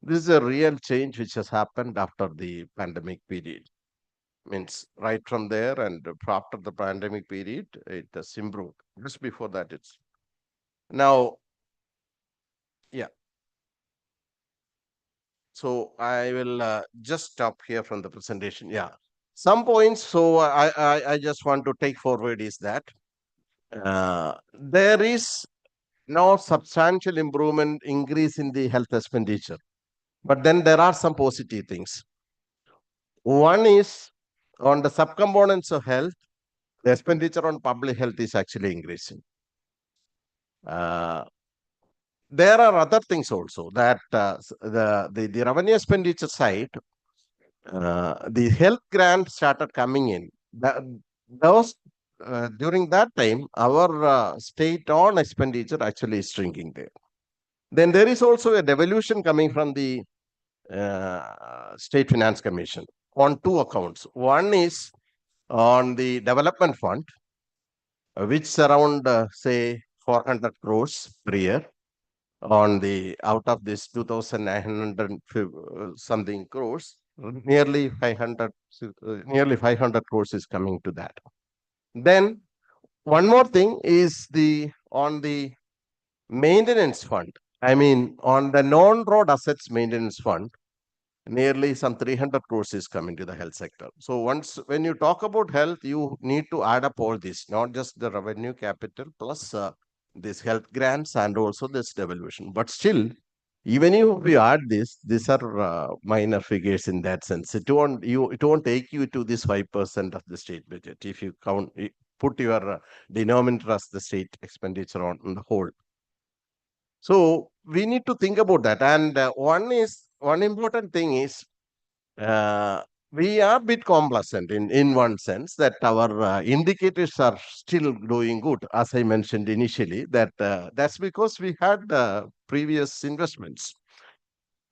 is a real change which has happened after the pandemic period. Means right from there and after the pandemic period, it has improved. Just before that, it's now, yeah. So I will just stop here from the presentation. Yeah, some points. So I just want to take forward is that there is no substantial improvement increase in the health expenditure, but then there are some positive things. One is on the subcomponents of health, the expenditure on public health is actually increasing. Uh, there are other things also that the revenue expenditure side, the health grant started coming in. Those during that time, our state-on expenditure actually is shrinking there. Then there is also a devolution coming from the State Finance Commission on two accounts. One is on the development fund, which is around say 400 crores per year. On the out of this 2,900 something crores, nearly 500 crores is coming to that. Then one more thing is the on the maintenance fund. I mean, on the non-road assets maintenance fund, nearly some 300 crores is coming to the health sector. So when you talk about health, you need to add up all this, not just the revenue capital plus this health grants and also this devolution. But still, even if you add this, these are minor figures in that sense. It won't take you to this 5% of the state budget if you put your denominator as the state expenditure on the whole. So we need to think about that. And one important thing is we are a bit complacent in one sense that our indicators are still doing good. As I mentioned initially, that's because we had previous investments.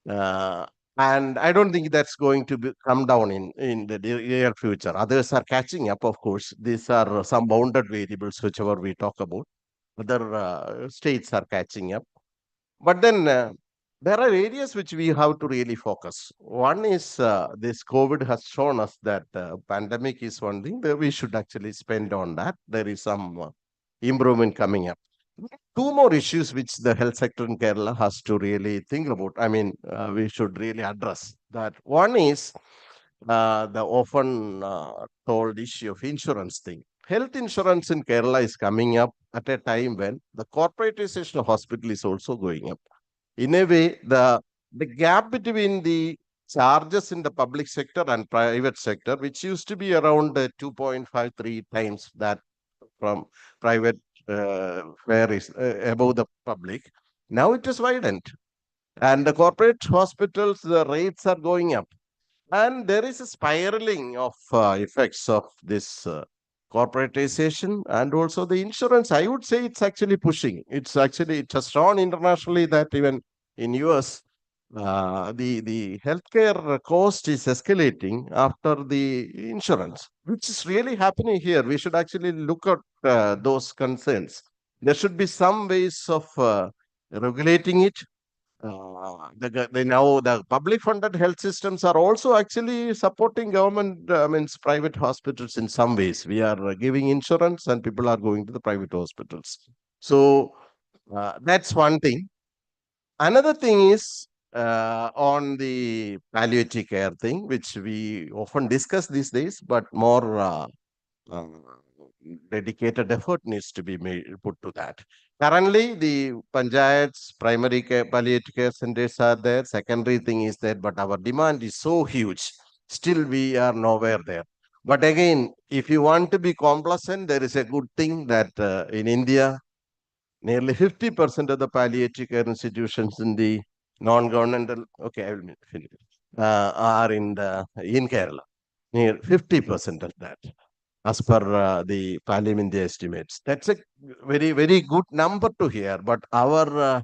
Uh, and I don't think that's going to come down in the near future. Others are catching up, of course. These are some bounded variables, whichever we talk about. Other states are catching up. But then there are areas which we have to really focus. One is this COVID has shown us that pandemic is one thing that we should actually spend on that. There is some improvement coming up. Two more issues which the health sector in Kerala has to really think about. I mean, we should really address that. One is the often told issue of insurance thing. Health insurance in Kerala is coming up at a time when the corporatization of hospital is also going up. In a way, the gap between the charges in the public sector and private sector, which used to be around 2.53 times that from private fare is above the public, now it is widened. And the corporate hospitals, the rates are going up. And there is a spiraling of effects of this corporatization and also the insurance. I would say it's actually pushing. It has shown internationally that even in US, the healthcare cost is escalating after the insurance, which is really happening here. We should actually look at those concerns. There should be some ways of regulating it Now the public funded health systems are also actually supporting government, means private hospitals in some ways. We are giving insurance and people are going to the private hospitals. So that's one thing. Another thing is on the palliative care thing, which we often discuss these days, but more uh, dedicated effort needs to be made put to that. Currently, the panchayats, primary care, palliative care centers are there. Secondary thing is there, but our demand is so huge. Still, we are nowhere there. But again, if you want to be complacent, there is a good thing that in India, nearly 50% of the palliative care institutions in the non-governmental, okay, I will finish, are in Kerala. Near 50% of that, as per the parliamentary estimates. That's a very, very good number to hear. But our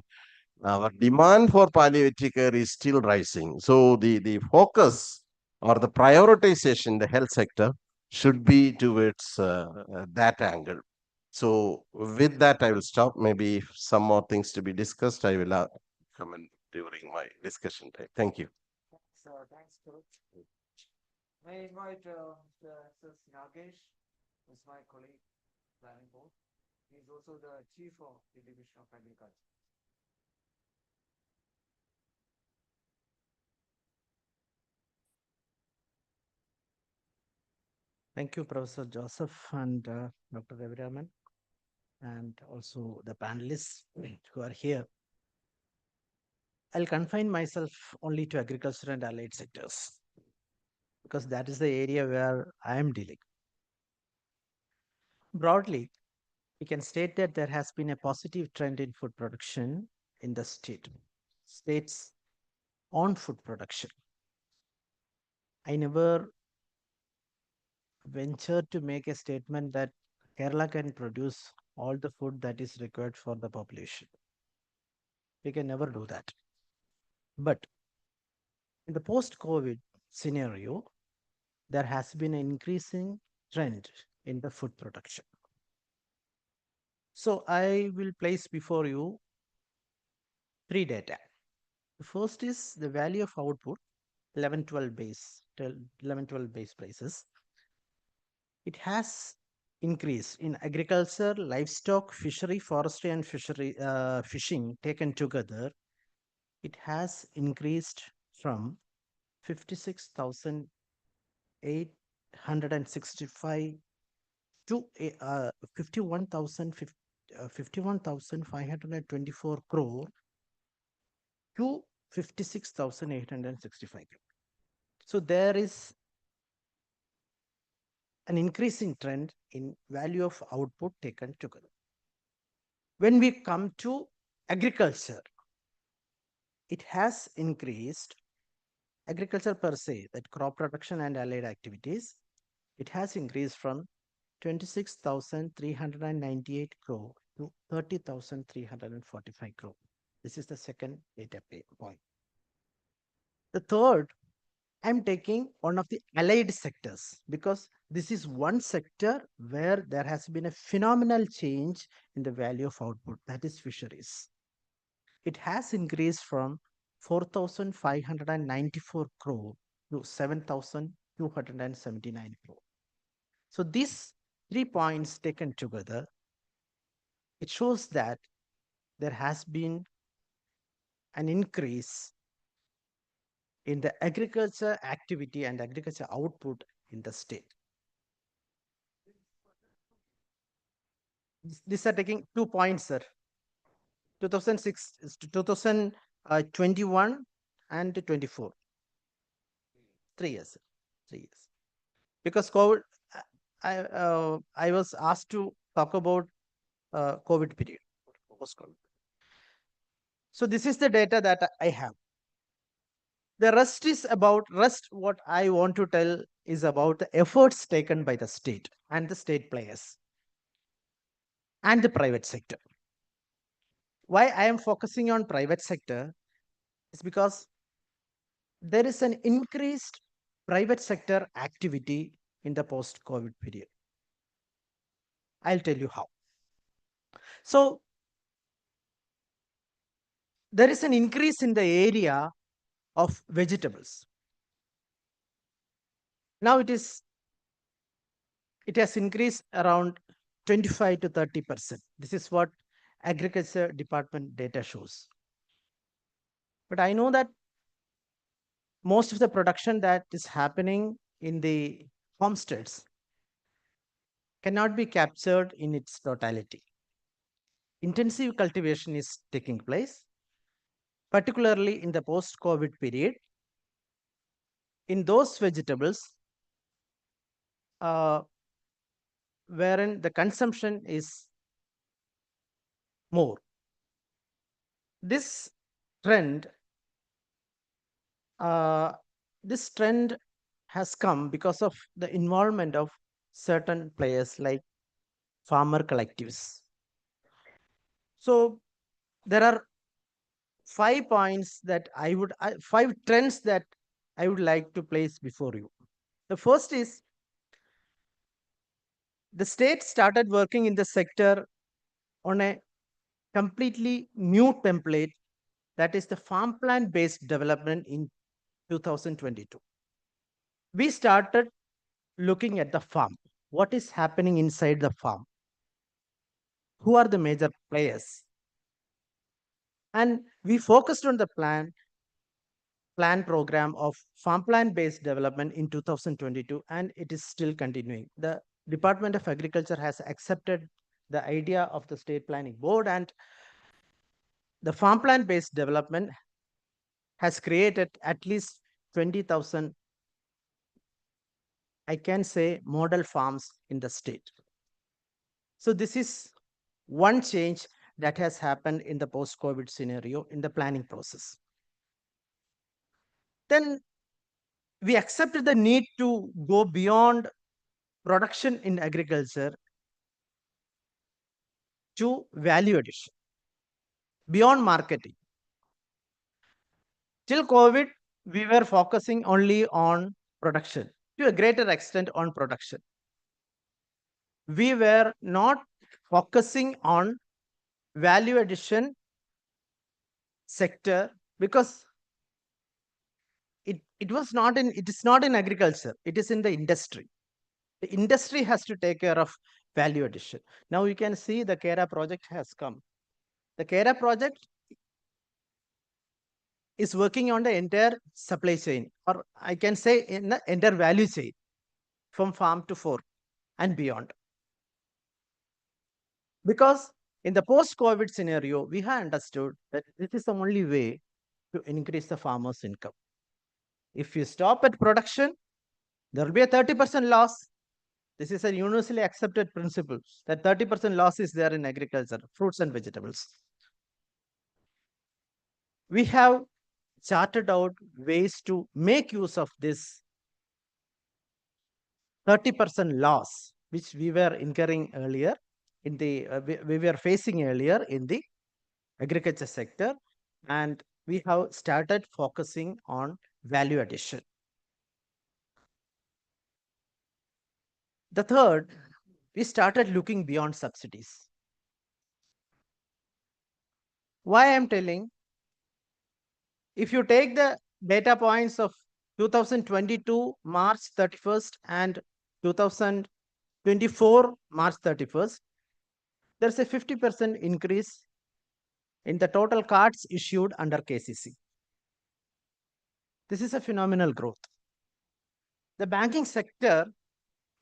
demand for palliative care is still rising. So the focus or the prioritization in the health sector should be towards that angle. So with that, I will stop. Maybe if some more things to be discussed, I will comment during my discussion time. Thank you. Thanks, Coach. May I invite Mr. S. Nagesh, who is my colleague, planning board. He is also the chief of the division of agriculture. Thank you, Professor Joseph and Dr. Ravi, and also the panelists who are here. I'll confine myself only to agriculture and allied sectors because that is the area where I am dealing. Broadly, we can state that there has been a positive trend in food production in the state's own food production. I never ventured to make a statement that Kerala can produce all the food that is required for the population. We can never do that. But in the post-COVID scenario, there has been an increasing trend in the food production. So I will place before you three data. The first is the value of output, 11-12 base prices. It has increased in agriculture, livestock, fishery, forestry, and fishing taken together. It has increased from 56,865 to 51,524 crore to 56,865 crore. So there is an increasing trend in value of output taken together. When we come to agriculture, it has increased. Agriculture per se, that crop production and allied activities, it has increased from 26,398 crore to 30,345 crore. This is the second data point. The third, I'm taking one of the allied sectors because this is one sector where there has been a phenomenal change in the value of output, that is fisheries. It has increased from 4,594 crore to 7,279 crore. So these 3 points taken together, it shows that there has been an increase in the agriculture activity and agriculture output in the state. These are taking 2 points, sir. 2021 and 24. 3 years, sir. 3 years. Because COVID, I was asked to talk about COVID period, post-COVID. So this is the data that I have. The rest is about what I want to tell is about the efforts taken by the state and the state players and the private sector. Why I am focusing on private sector is because there is an increased private sector activity in the post-COVID period. I'll tell you how. So there is an increase in the area of vegetables. Now it has increased around 25 to 30%. This is what agriculture department data shows. But I know that most of the production that is happening in the homesteads cannot be captured in its totality. Intensive cultivation is taking place, particularly in the post-COVID period. In those vegetables, wherein the consumption is more. This trend, uh, this trend has come because of the involvement of certain players like farmer collectives. So there are 5 points that five trends that I would like to place before you. The first is the state started working in the sector on a completely new template, that is the farm plan based development in 2022. We started looking at the farm. What is happening inside the farm? Who are the major players? And we focused on the plan program of farm plan based development in 2022, and it is still continuing. The Department of Agriculture has accepted the idea of the State Planning Board, and the farm plan based development has created at least 20,000, I can say, model farms in the state. So this is one change that has happened in the post COVID scenario in the planning process. Then we accepted the need to go beyond production in agriculture to value addition, beyond marketing. Till COVID, we were focusing only on production, to a greater extent on production. We were not focusing on value addition sector because it is not in agriculture, it is in the industry. The industry has to take care of value addition. Now you can see the Kera project has come. The Kera project is working on the entire supply chain, or I can say in the entire value chain, from farm to fork and beyond. Because in the post-COVID scenario, we have understood that this is the only way to increase the farmer's income. If you stop at production, there will be a 30% loss. This is a universally accepted principle that 30% loss is there in agriculture, fruits and vegetables. We have charted out ways to make use of this 30% loss, which we were incurring earlier in the, we were facing earlier in the agriculture sector, and we have started focusing on value addition. The third, we started looking beyond subsidies. Why I am telling, if you take the data points of 2022 March 31st and 2024 March 31st, there's a 50% increase in the total cards issued under KCC. This is a phenomenal growth. The banking sector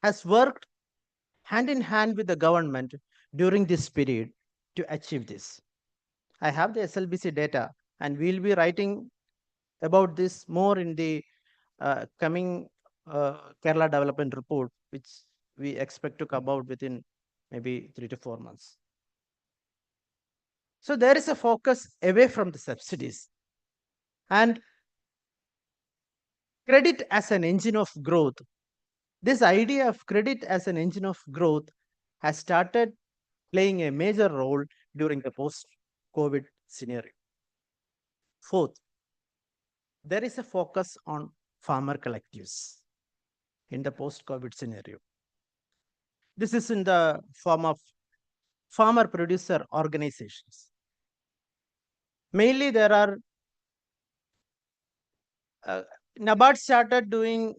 has worked hand in hand with the government during this period to achieve this. I have the SLBC data, and we'll be writing about this more in the coming Kerala development report, which we expect to come out within maybe 3 to 4 months. So there is a focus away from the subsidies, and credit as an engine of growth. This idea of credit as an engine of growth has started playing a major role during the post-COVID scenario. Fourth, there is a focus on farmer collectives in the post-COVID scenario. This is in the form of farmer producer organizations. Mainly, there are NABARD started doing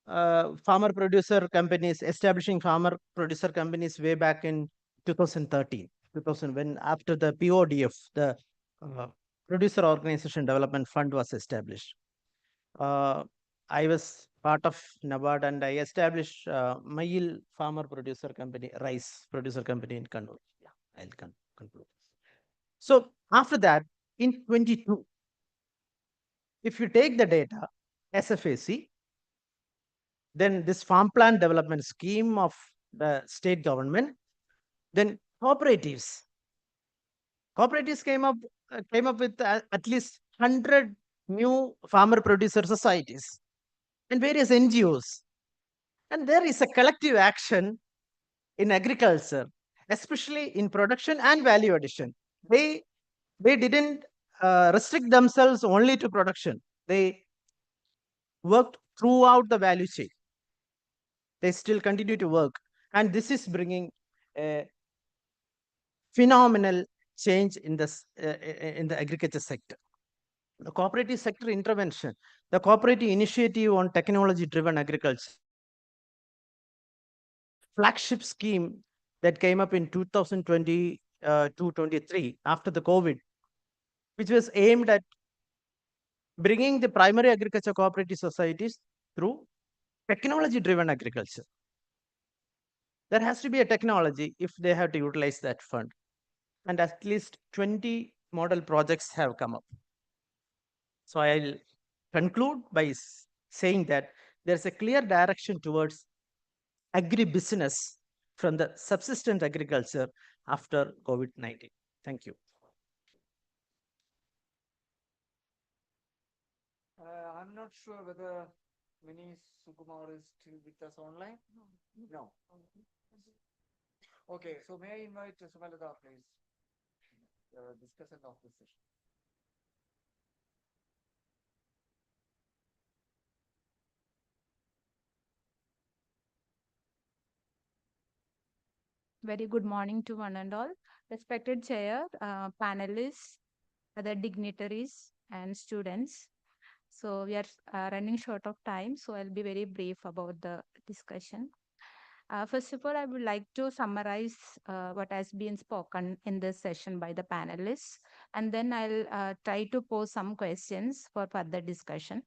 farmer producer companies, establishing farmer producer companies way back in 2013, 2000, when after the PODF, the uh, Producer Organization Development Fund was established. I was part of NABARD and I established Mail Farmer Producer Company, Rice Producer Company in Kannur. Yeah, I'll conclude. So after that, in 22, if you take the data, SFAC, then this farm plan development scheme of the state government, then cooperatives came up with at least 100 new farmer producer societies and various NGOs. And there is a collective action in agriculture, especially in production and value addition. They didn't restrict themselves only to production. They worked throughout the value chain. They still continue to work, and this is bringing a phenomenal change in the agriculture sector. The cooperative sector intervention, the cooperative initiative on technology driven agriculture, flagship scheme that came up in 2020 to 23 after the COVID, which was aimed at bringing the primary agriculture cooperative societies through technology driven agriculture. There has to be a technology if they have to utilize that fund. And at least 20 model projects have come up. So I'll conclude by saying that there's a clear direction towards agribusiness from the subsistence agriculture after COVID-19. Thank you. I'm not sure whether Mini Sukumar is still with us online. No. Okay, so may I invite Sumalada, please, discussant of this session. Very good morning to one and all. Respected chair, panelists, other dignitaries, and students. So we are running short of time, so I'll be very brief about the discussion. First of all, I would like to summarize what has been spoken in this session by the panelists, and then I'll try to pose some questions for further discussion.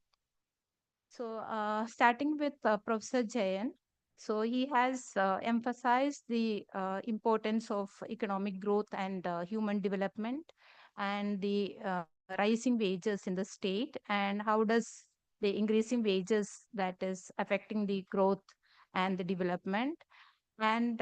So, starting with Professor Jayan, so he has emphasized the importance of economic growth and human development and the rising wages in the state, and how does the increasing wages that is affecting the growth and the development. And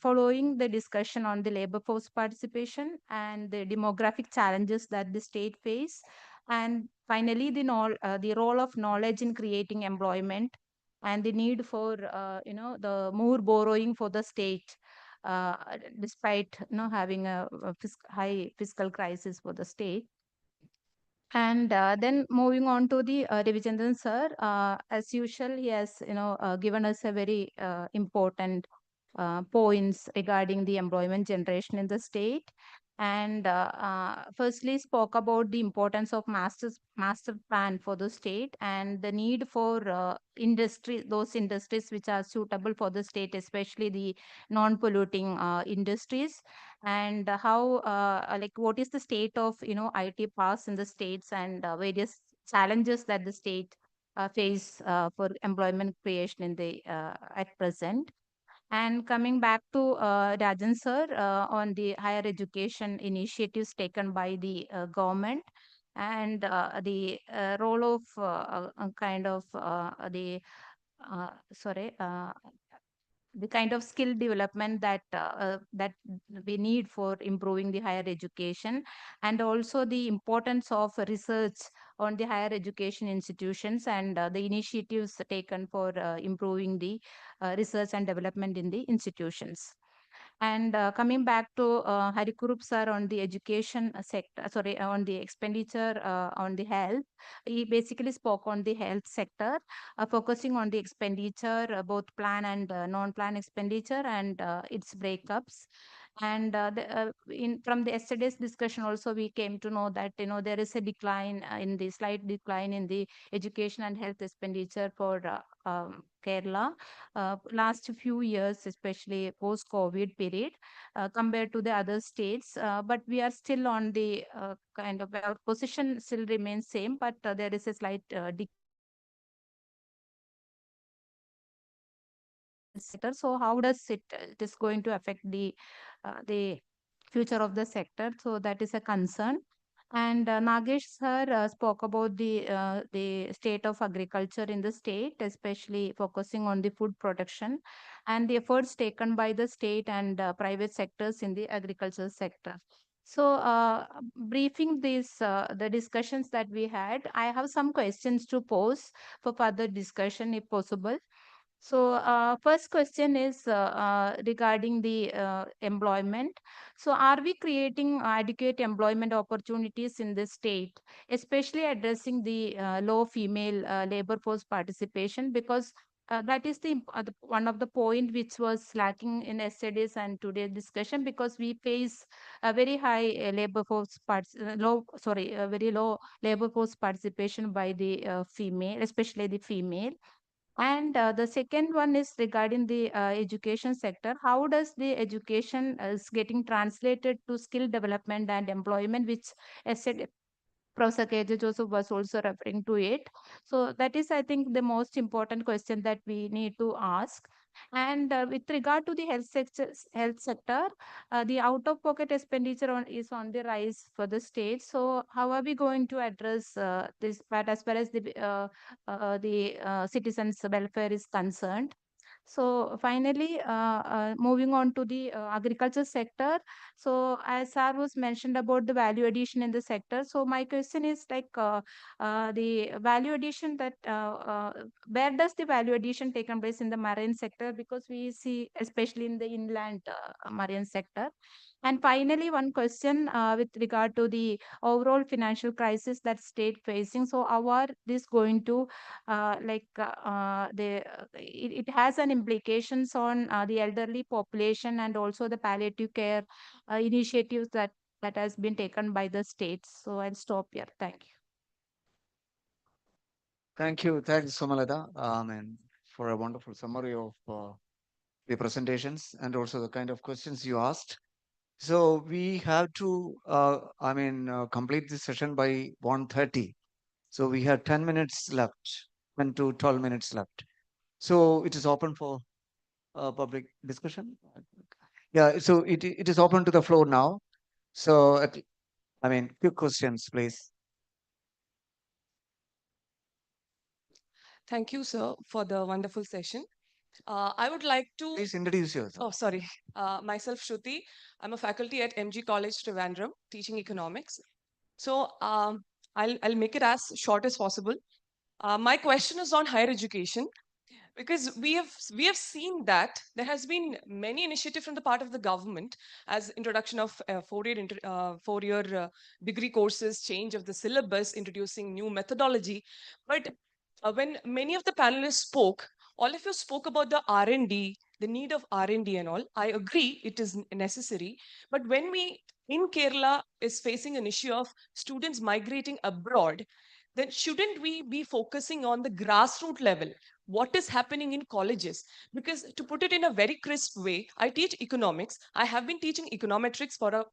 following the discussion on the labor force participation and the demographic challenges that the state face, and finally the role of knowledge in creating employment and the need for the more borrowing for the state, uh, despite having a high fiscal crisis for the state. And then moving on to the Ravichandran sir, as usual, he has given us a very important points regarding the employment generation in the state. And firstly, spoke about the importance of master plan for the state and the need for those industries which are suitable for the state, especially the non-polluting industries, and how like what is the state of IT pass in the states and various challenges that the state face for employment creation in the at present. And coming back to Rajan sir on the higher education initiatives taken by the government and the role of kind of the sorry the kind of skill development that we need for improving the higher education, and also the importance of research on the higher education institutions and the initiatives taken for improving the research and development in the institutions. And coming back to Harikurup sir on the education sector, sorry, on the expenditure on the health, he basically spoke on the health sector, focusing on the expenditure, both plan and non-plan expenditure and its breakups. And from the yesterday's discussion also we came to know that there is a decline in the slight decline in the education and health expenditure for Kerala last few years, especially post COVID period, compared to the other states. But we are still on the kind of our position still remains same, but there is a slight sector. So how does it is going to affect the future of the sector? So that is a concern. And Nagesh sir spoke about the state of agriculture in the state, especially focusing on the food production and the efforts taken by the state and private sectors in the agriculture sector. So, briefing the discussions that we had, I have some questions to pose for further discussion, if possible. So, first question is regarding the employment. So, are we creating adequate employment opportunities in the state, especially addressing the low female labor force participation? Because that is one of the point which was lacking in yesterday's and today's discussion, because we face a very high labor force low, sorry, very low labor force participation by the female, especially the female. And the second one is regarding the education sector. How does the education is getting translated to skill development and employment, which yesterday Professor KJ Joseph was also referring to it. So that is, I think, the most important question that we need to ask. And with regard to the health sector, the out-of-pocket expenditure is on the rise for the state. So how are we going to address this part as far as the citizens' welfare is concerned? So finally, moving on to the agriculture sector. So as sir was mentioned about the value addition in the sector. So my question is like the value addition that where does the value addition taken place in the marine sector? Because we see especially in the inland marine sector. And finally, one question with regard to the overall financial crisis that state facing. So how are this going to it has an implications on the elderly population and also the palliative care initiatives that has been taken by the states. So I'll stop here. Thank you. Thank you. Thanks, Somalata, and for a wonderful summary of the presentations and also the kind of questions you asked. So we have to, complete this session by 1:30. So we have 10 minutes left, 10 to 12 minutes left. So it is open for public discussion. Yeah, so it is open to the floor now. So, quick questions, please. Thank you, sir, for the wonderful session. I would like to. Please introduce yourself. Oh, sorry. Myself, Shruti. I'm a faculty at MG College, Trivandrum, teaching economics. So I'll make it as short as possible. My question is on higher education, because we have seen that there has been many initiative from the part of the government, as introduction of 4-year degree courses, change of the syllabus, introducing new methodology. But when many of the panelists spoke, all of you spoke about the R&D, the need of R&D and all. I agree it is necessary, but when we in Kerala is facing an issue of students migrating abroad, then shouldn't we be focusing on the grassroots level, what is happening in colleges? Because to put it in a very crisp way, I teach economics. I have been teaching econometrics for a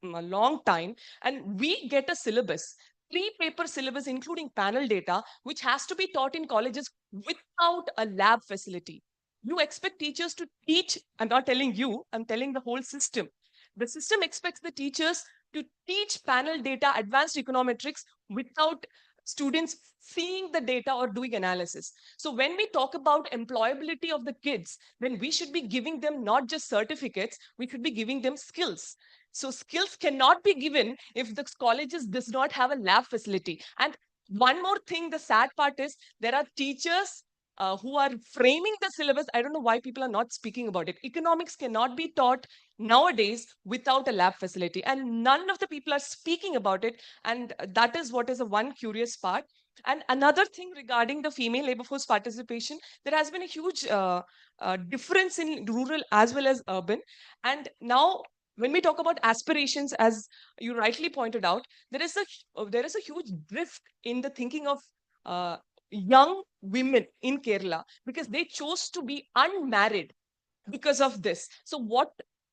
long time, and we get a syllabus, 3-paper syllabus, including panel data, which has to be taught in colleges without a lab facility. You expect teachers to teach. I'm not telling you, I'm telling the whole system. The system expects the teachers to teach panel data, advanced econometrics, without students seeing the data or doing analysis. So when we talk about employability of the kids, then we should be giving them not just certificates, we should be giving them skills. So skills cannot be given if the colleges does not have a lab facility. And one more thing, the sad part is there are teachers who are framing the syllabus. I don't know why people are not speaking about it. Economics cannot be taught nowadays without a lab facility, and none of the people are speaking about it. And that is what is a one curious part. And another thing regarding the female labor force participation, there has been a huge difference in rural as well as urban. And now when we talk about aspirations, as you rightly pointed out, there is a huge drift in the thinking of uh, young women in Kerala because they chose to be unmarried because of this. So, what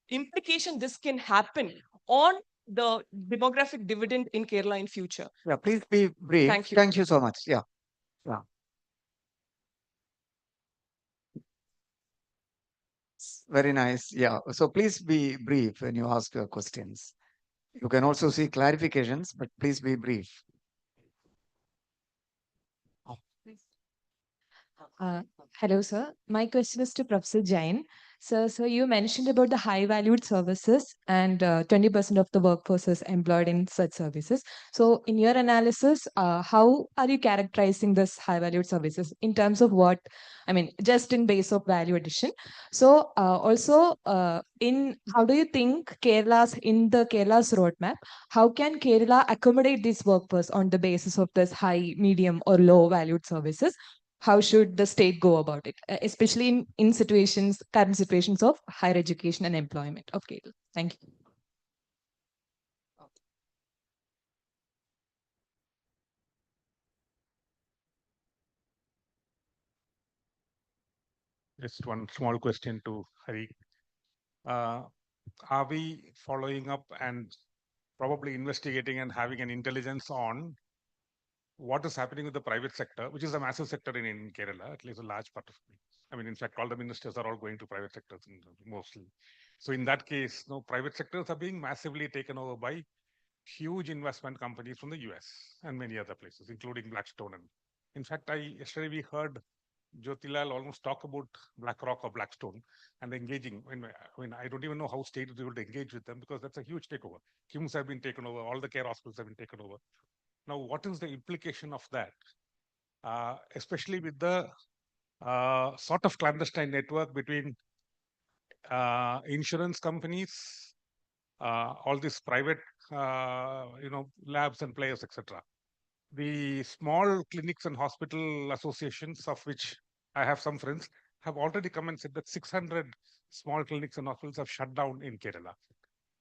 implication this can happen on the demographic dividend in Kerala in future? Yeah, please be brief. Thank you. Thank you so much. Yeah. Yeah. Very nice. Yeah. So please be brief when you ask your questions. You can also see clarifications, but please be brief. Uh, Hello, sir. My question is to Professor Jain. So you mentioned about the high valued services and 20% of the workforce is employed in such services. So in your analysis, how are you characterizing this high valued services in terms of what, I mean, just in base of value addition? So also in how do you think in the Kerala's roadmap, how can Kerala accommodate this workforce on the basis of this high, medium or low valued services? How should the state go about it, especially in current situations of higher education and employment of Kerala? Thank you. Just one small question to Hari. Uh, are we following up and probably investigating and having an intelligence on what is happening with the private sector, which is a massive sector in Kerala, at least a large part of it. I mean, in fact, all the ministers are all going to private sectors mostly. So in that case, no, private sectors are being massively taken over by huge investment companies from the US and many other places, including Blackstone. And in fact, yesterday we heard Jyotilal almost talk about BlackRock or Blackstone and engaging. I don't even know how state is able to engage with them because that's a huge takeover. KIMS have been taken over, all the care hospitals have been taken over. Now, what is the implication of that, especially with the sort of clandestine network between insurance companies, all these private, labs and players, etc. The small clinics and hospital associations, of which I have some friends, have already come and said that 600 small clinics and hospitals have shut down in Kerala.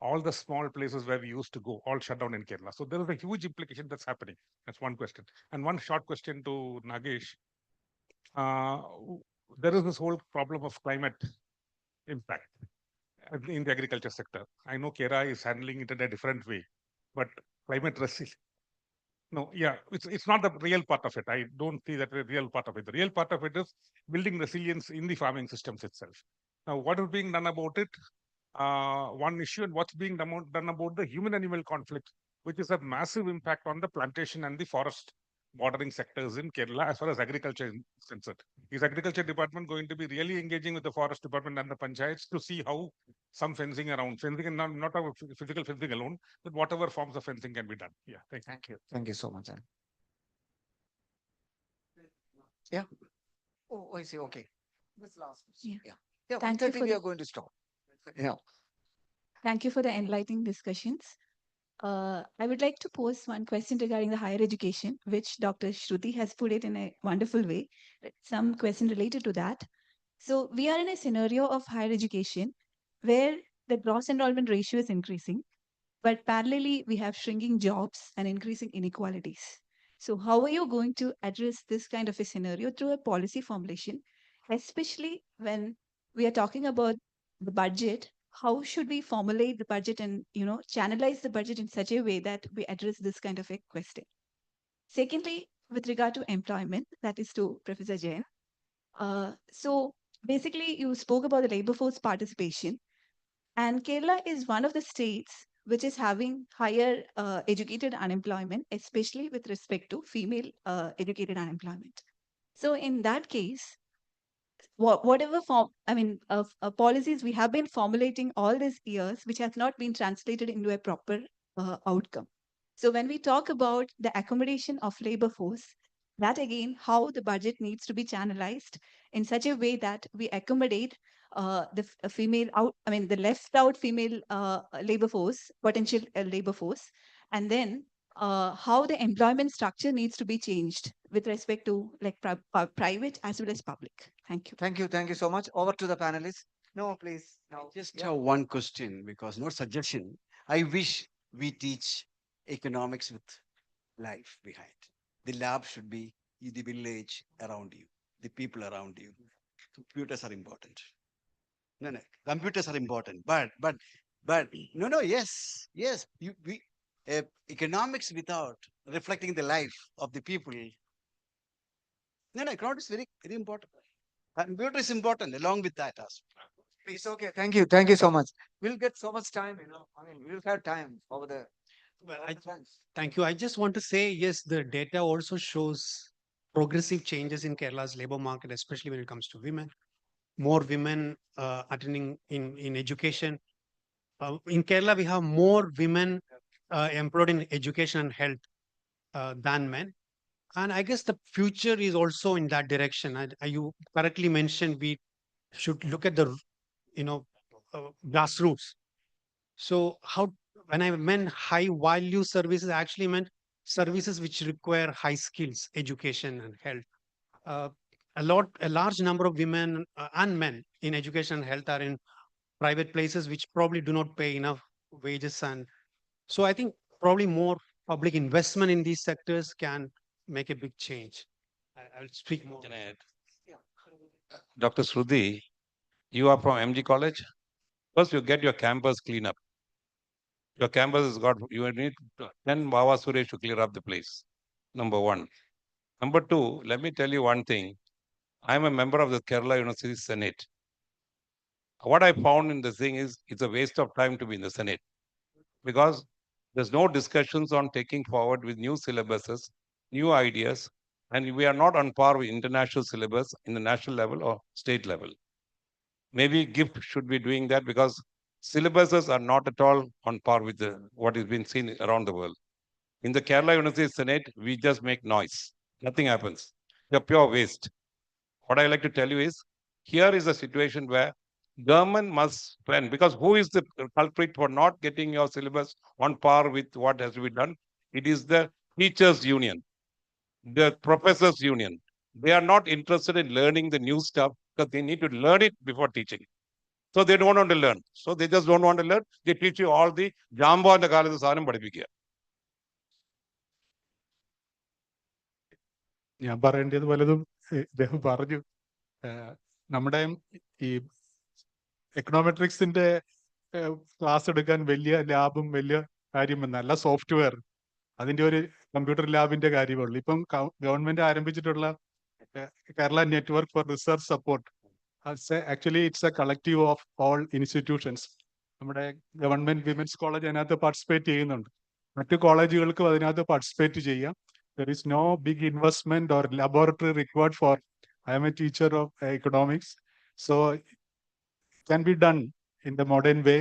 All the small places where we used to go, all shut down in Kerala. So there is a huge implication that's happening. That's one question. And one short question to Nagesh. Uh, there is this whole problem of climate impact in the agriculture sector. I know Kerala is handling it in a different way, but climate resilience. No, yeah, it's not the real part of it. I don't see that the real part of it. The real part of it is building resilience in the farming systems itself. Now, what is being done about it? One issue, and what's being done about the human-animal conflict, which is a massive impact on the plantation and the forest bordering sectors in Kerala as far as agriculture is concerned. Is agriculture department going to be really engaging with the forest department and the panchayats to see how some fencing and not a physical fencing alone, but whatever forms of fencing can be done? Yeah, Thank you. Thank you so much. Yeah. Oh, I see. Okay. This last. Yeah. Yeah. Yeah. Thank you 1:30 for we the are going to stop. Yeah. Thank you for the enlightening discussions. I would like to pose one question regarding the higher education, which Dr. Shruti has put it in a wonderful way. Some question related to that. So we are in a scenario of higher education where the gross enrollment ratio is increasing, but parallelly we have shrinking jobs and increasing inequalities. So how are you going to address this kind of a scenario through a policy formulation, especially when we are talking about the budget? How should we formulate the budget and channelize the budget in such a way that we address this kind of a question? Secondly, with regard to employment, that is to Professor Jain. So basically, you spoke about the labor force participation, and Kerala is one of the states which is having higher educated unemployment, especially with respect to female educated unemployment. So in that case, whatever form, I mean, policies we have been formulating all these years, which has not been translated into a proper outcome. So when we talk about the accommodation of labor force, that again, how the budget needs to be channelized in such a way that we accommodate female out, I mean, the left out female labor force, potential labor force, and then how the employment structure needs to be changed with respect to like private as well as public. Thank you. Thank you. Thank you so much. Over to the panelists. No, please. No. Just Yeah. have one question because no suggestion. I wish we teach economics with life behind. The lab should be the village around you, the people around you. Computers are important. No, no, computers are important. But no, yes, yes. Economics without reflecting the life of the people. No, economics is very important. Computer is important along with that as well. It's okay. Thank you. Thank you so much. We'll get so much time, I mean, we'll have time over the. Well, over the plans. thank you. I just want to say, yes, the data also shows progressive changes in Kerala's labor market, especially when it comes to women. More women attending in education. In Kerala, we have more women employed in education and health than men. And I guess the future is also in that direction. You correctly mentioned we should look at the you know grassroots. So how when I meant high value services, I actually meant services which require high skills, education and health. Uh, a large number of women and men in education and health are in private places which probably do not pay enough wages, and so I think probably more public investment in these sectors can make a big change. I'll speak more. Can I add? Dr. Shruti, you are from MG College. First, you get your campus clean up. Your campus has got, you need 10 Baba Suresh to clear up the place. Number one. Number two, let me tell you one thing. I'm a member of the Kerala University Senate. What I found in the thing is it's a waste of time to be in the Senate because there's no discussions on taking forward with new syllabuses, new ideas, and we are not on par with international syllabus in the national level or state level. Maybe GIFT should be doing that because syllabuses are not at all on par with what is being seen around the world. In the Kerala University Senate, we just make noise. Nothing happens. They're pure waste. What I like to tell you is, here is a situation where government must spend, because who is the culprit for not getting your syllabus on par with what has to be done? It is the teachers union, the professors union. They are not interested in learning the new stuff because they need to learn it before teaching. So they don't want to learn. So they just don't want to learn. They teach you all the Jambo and the Kalada Saram പഠിപ്പിക്കുക. ഞാൻ പറയേണ്ടത് പലതും ഇദ്ദേഹം പറഞ്ഞു. നമ്മുടെ ഈ എക്കണോമെട്രിക്സിന്റെ class എടുക്കാൻ വലിയ ലാബും വലിയ കാര്യമൊന്നല്ല, സോഫ്റ്റ്വെയർ അതിന്റെ ഒരു കമ്പ്യൂട്ടർ ലാബിന്റെ കാര്യമുള്ളൂ. ഇപ്പം ഗവൺമെന്റ് ആരംഭിച്ചിട്ടുള്ള Kerala network for research support, actually it's a collective of all institutions. നമ്മുടെ ഗവൺമെന്റ് വിമൻസ് കോളേജ് അതിനകത്ത് പാർട്ടിസിപ്പേറ്റ് ചെയ്യുന്നുണ്ട്, മറ്റു കോളേജുകൾക്കും അതിനകത്ത് പാർട്ടിസിപ്പേറ്റ് ചെയ്യാം. There is no big investment or laboratory required for. I am a teacher of economics, so it can be done in the modern way.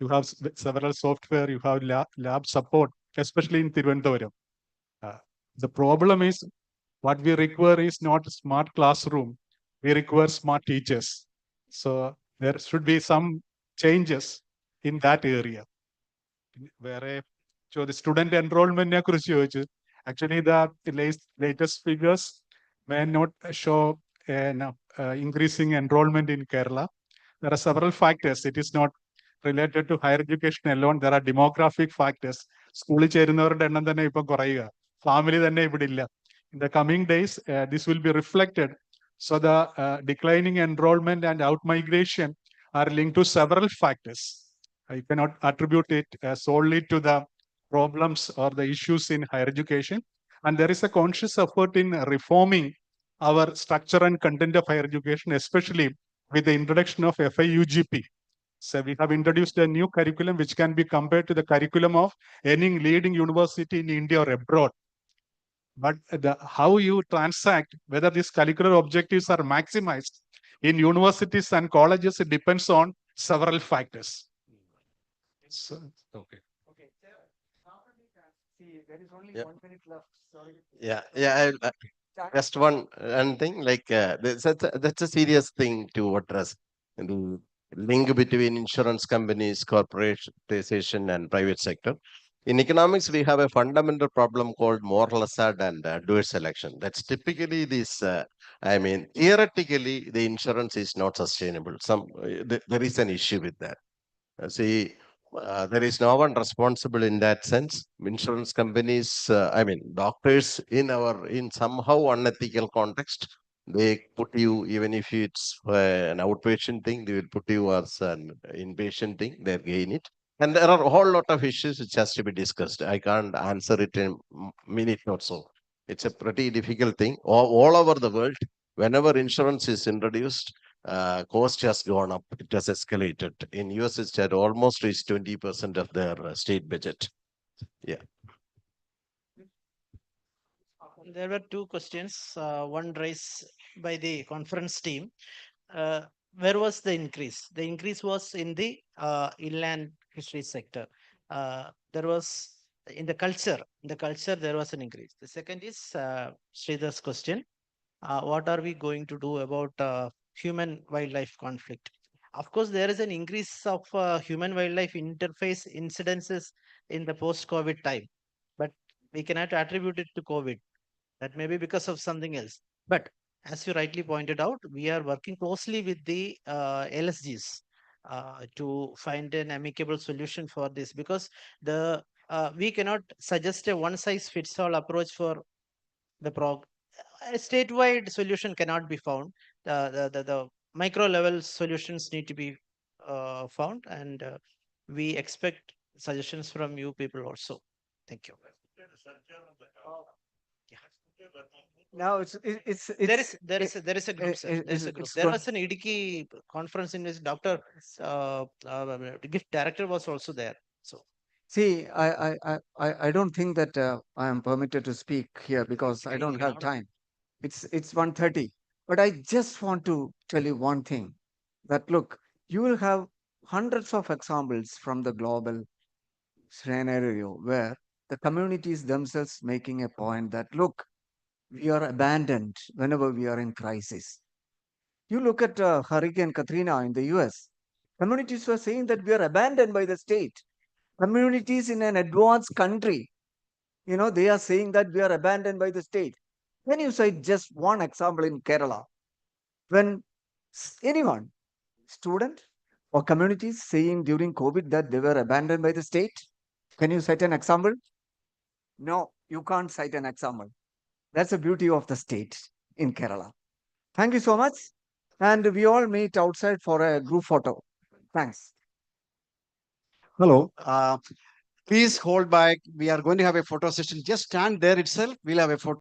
You have several software, you have lab support, especially in Thiruvananthapuram. The problem is what we require is not a smart classroom. We require smart teachers. So there should be some changes in that area. Where the student enrollment actually the latest figures may not show an increasing enrollment in Kerala. There are several factors. It is not related to higher education alone. There are demographic factors. School ചേരുന്നവരുടെ എണ്ണം തന്നെ ഇപ്പൊ കുറയുക, family തന്നെ ഇവിടെ ഇല്ല. In the coming days, this will be reflected. So the declining enrollment and outmigration are linked to several factors. I cannot attribute it solely to the problems or the issues in higher education. And there is a conscious effort in reforming our structure and content of higher education, especially with the introduction of FIUGP. So we have introduced a new curriculum which can be compared to the curriculum of any leading university in India or abroad. But how you transact, whether these curricular objectives are maximized in universities and colleges, it depends on several factors. So, Okay. Okay. See, there is only Yeah. 1 minute left. Sorry. Yeah. Just one thing, like that's a serious thing to address. The link between insurance companies, corporatization, and private sector. In economics, we have a fundamental problem called moral hazard and adverse selection. That's typically these I mean, theoretically, the insurance is not sustainable. There is an issue with that. See, there is no one responsible in that sense. Insurance companies, I mean, doctors in somehow unethical context, they put you, even if it's an outpatient thing, they will put you as an inpatient thing. They gain it. And there are a whole lot of issues which has to be discussed. I can't answer it in minute or so. It's a pretty difficult thing. All over the world, whenever insurance is introduced, cost has gone up. It has escalated. In US, it's at almost reached 20% of their state budget. Yeah. There were two questions. One raised by the conference team. Where was the increase? The increase was in the inland fisheries sector. There was in the culture. In the culture, there was an increase. The second is Sridhar's question. What are we going to do about human wildlife conflict? Of course, there is an increase of human wildlife interface incidences in the post COVID time, but we cannot attribute it to COVID. That may be because of something else. But as you rightly pointed out, we are working closely with the LSGs to find an amicable solution for this, because the we cannot suggest a one size fits all approach for the a statewide solution cannot be found. The micro level solutions need to be found, and we expect suggestions from you people also. Thank you. Now There is a group, sir. There is a group. There was an Idiki conference in which Dr. Gift director was also there. So See, I don't think that I am permitted to speak here because I don't have time. It's 1:30. But I just want to tell you one thing, that look, you will have hundreds of examples from the global scenario where the communities themselves making a point that look, we are abandoned whenever we are in crisis. You look at Hurricane Katrina in the US. Communities were saying that we are abandoned by the state. Communities in an advanced country, they are saying that we are abandoned by the state. Can you cite just one example in Kerala when anyone, student or communities, saying during COVID that they were abandoned by the state? Can you cite an example? No, you can't cite an example. That's the beauty of the state in Kerala. Thank you so much. And we all meet outside for a group photo. Thanks. Hello. Please hold back. We are going to have a photo session. Just stand there itself. We'll have a photo.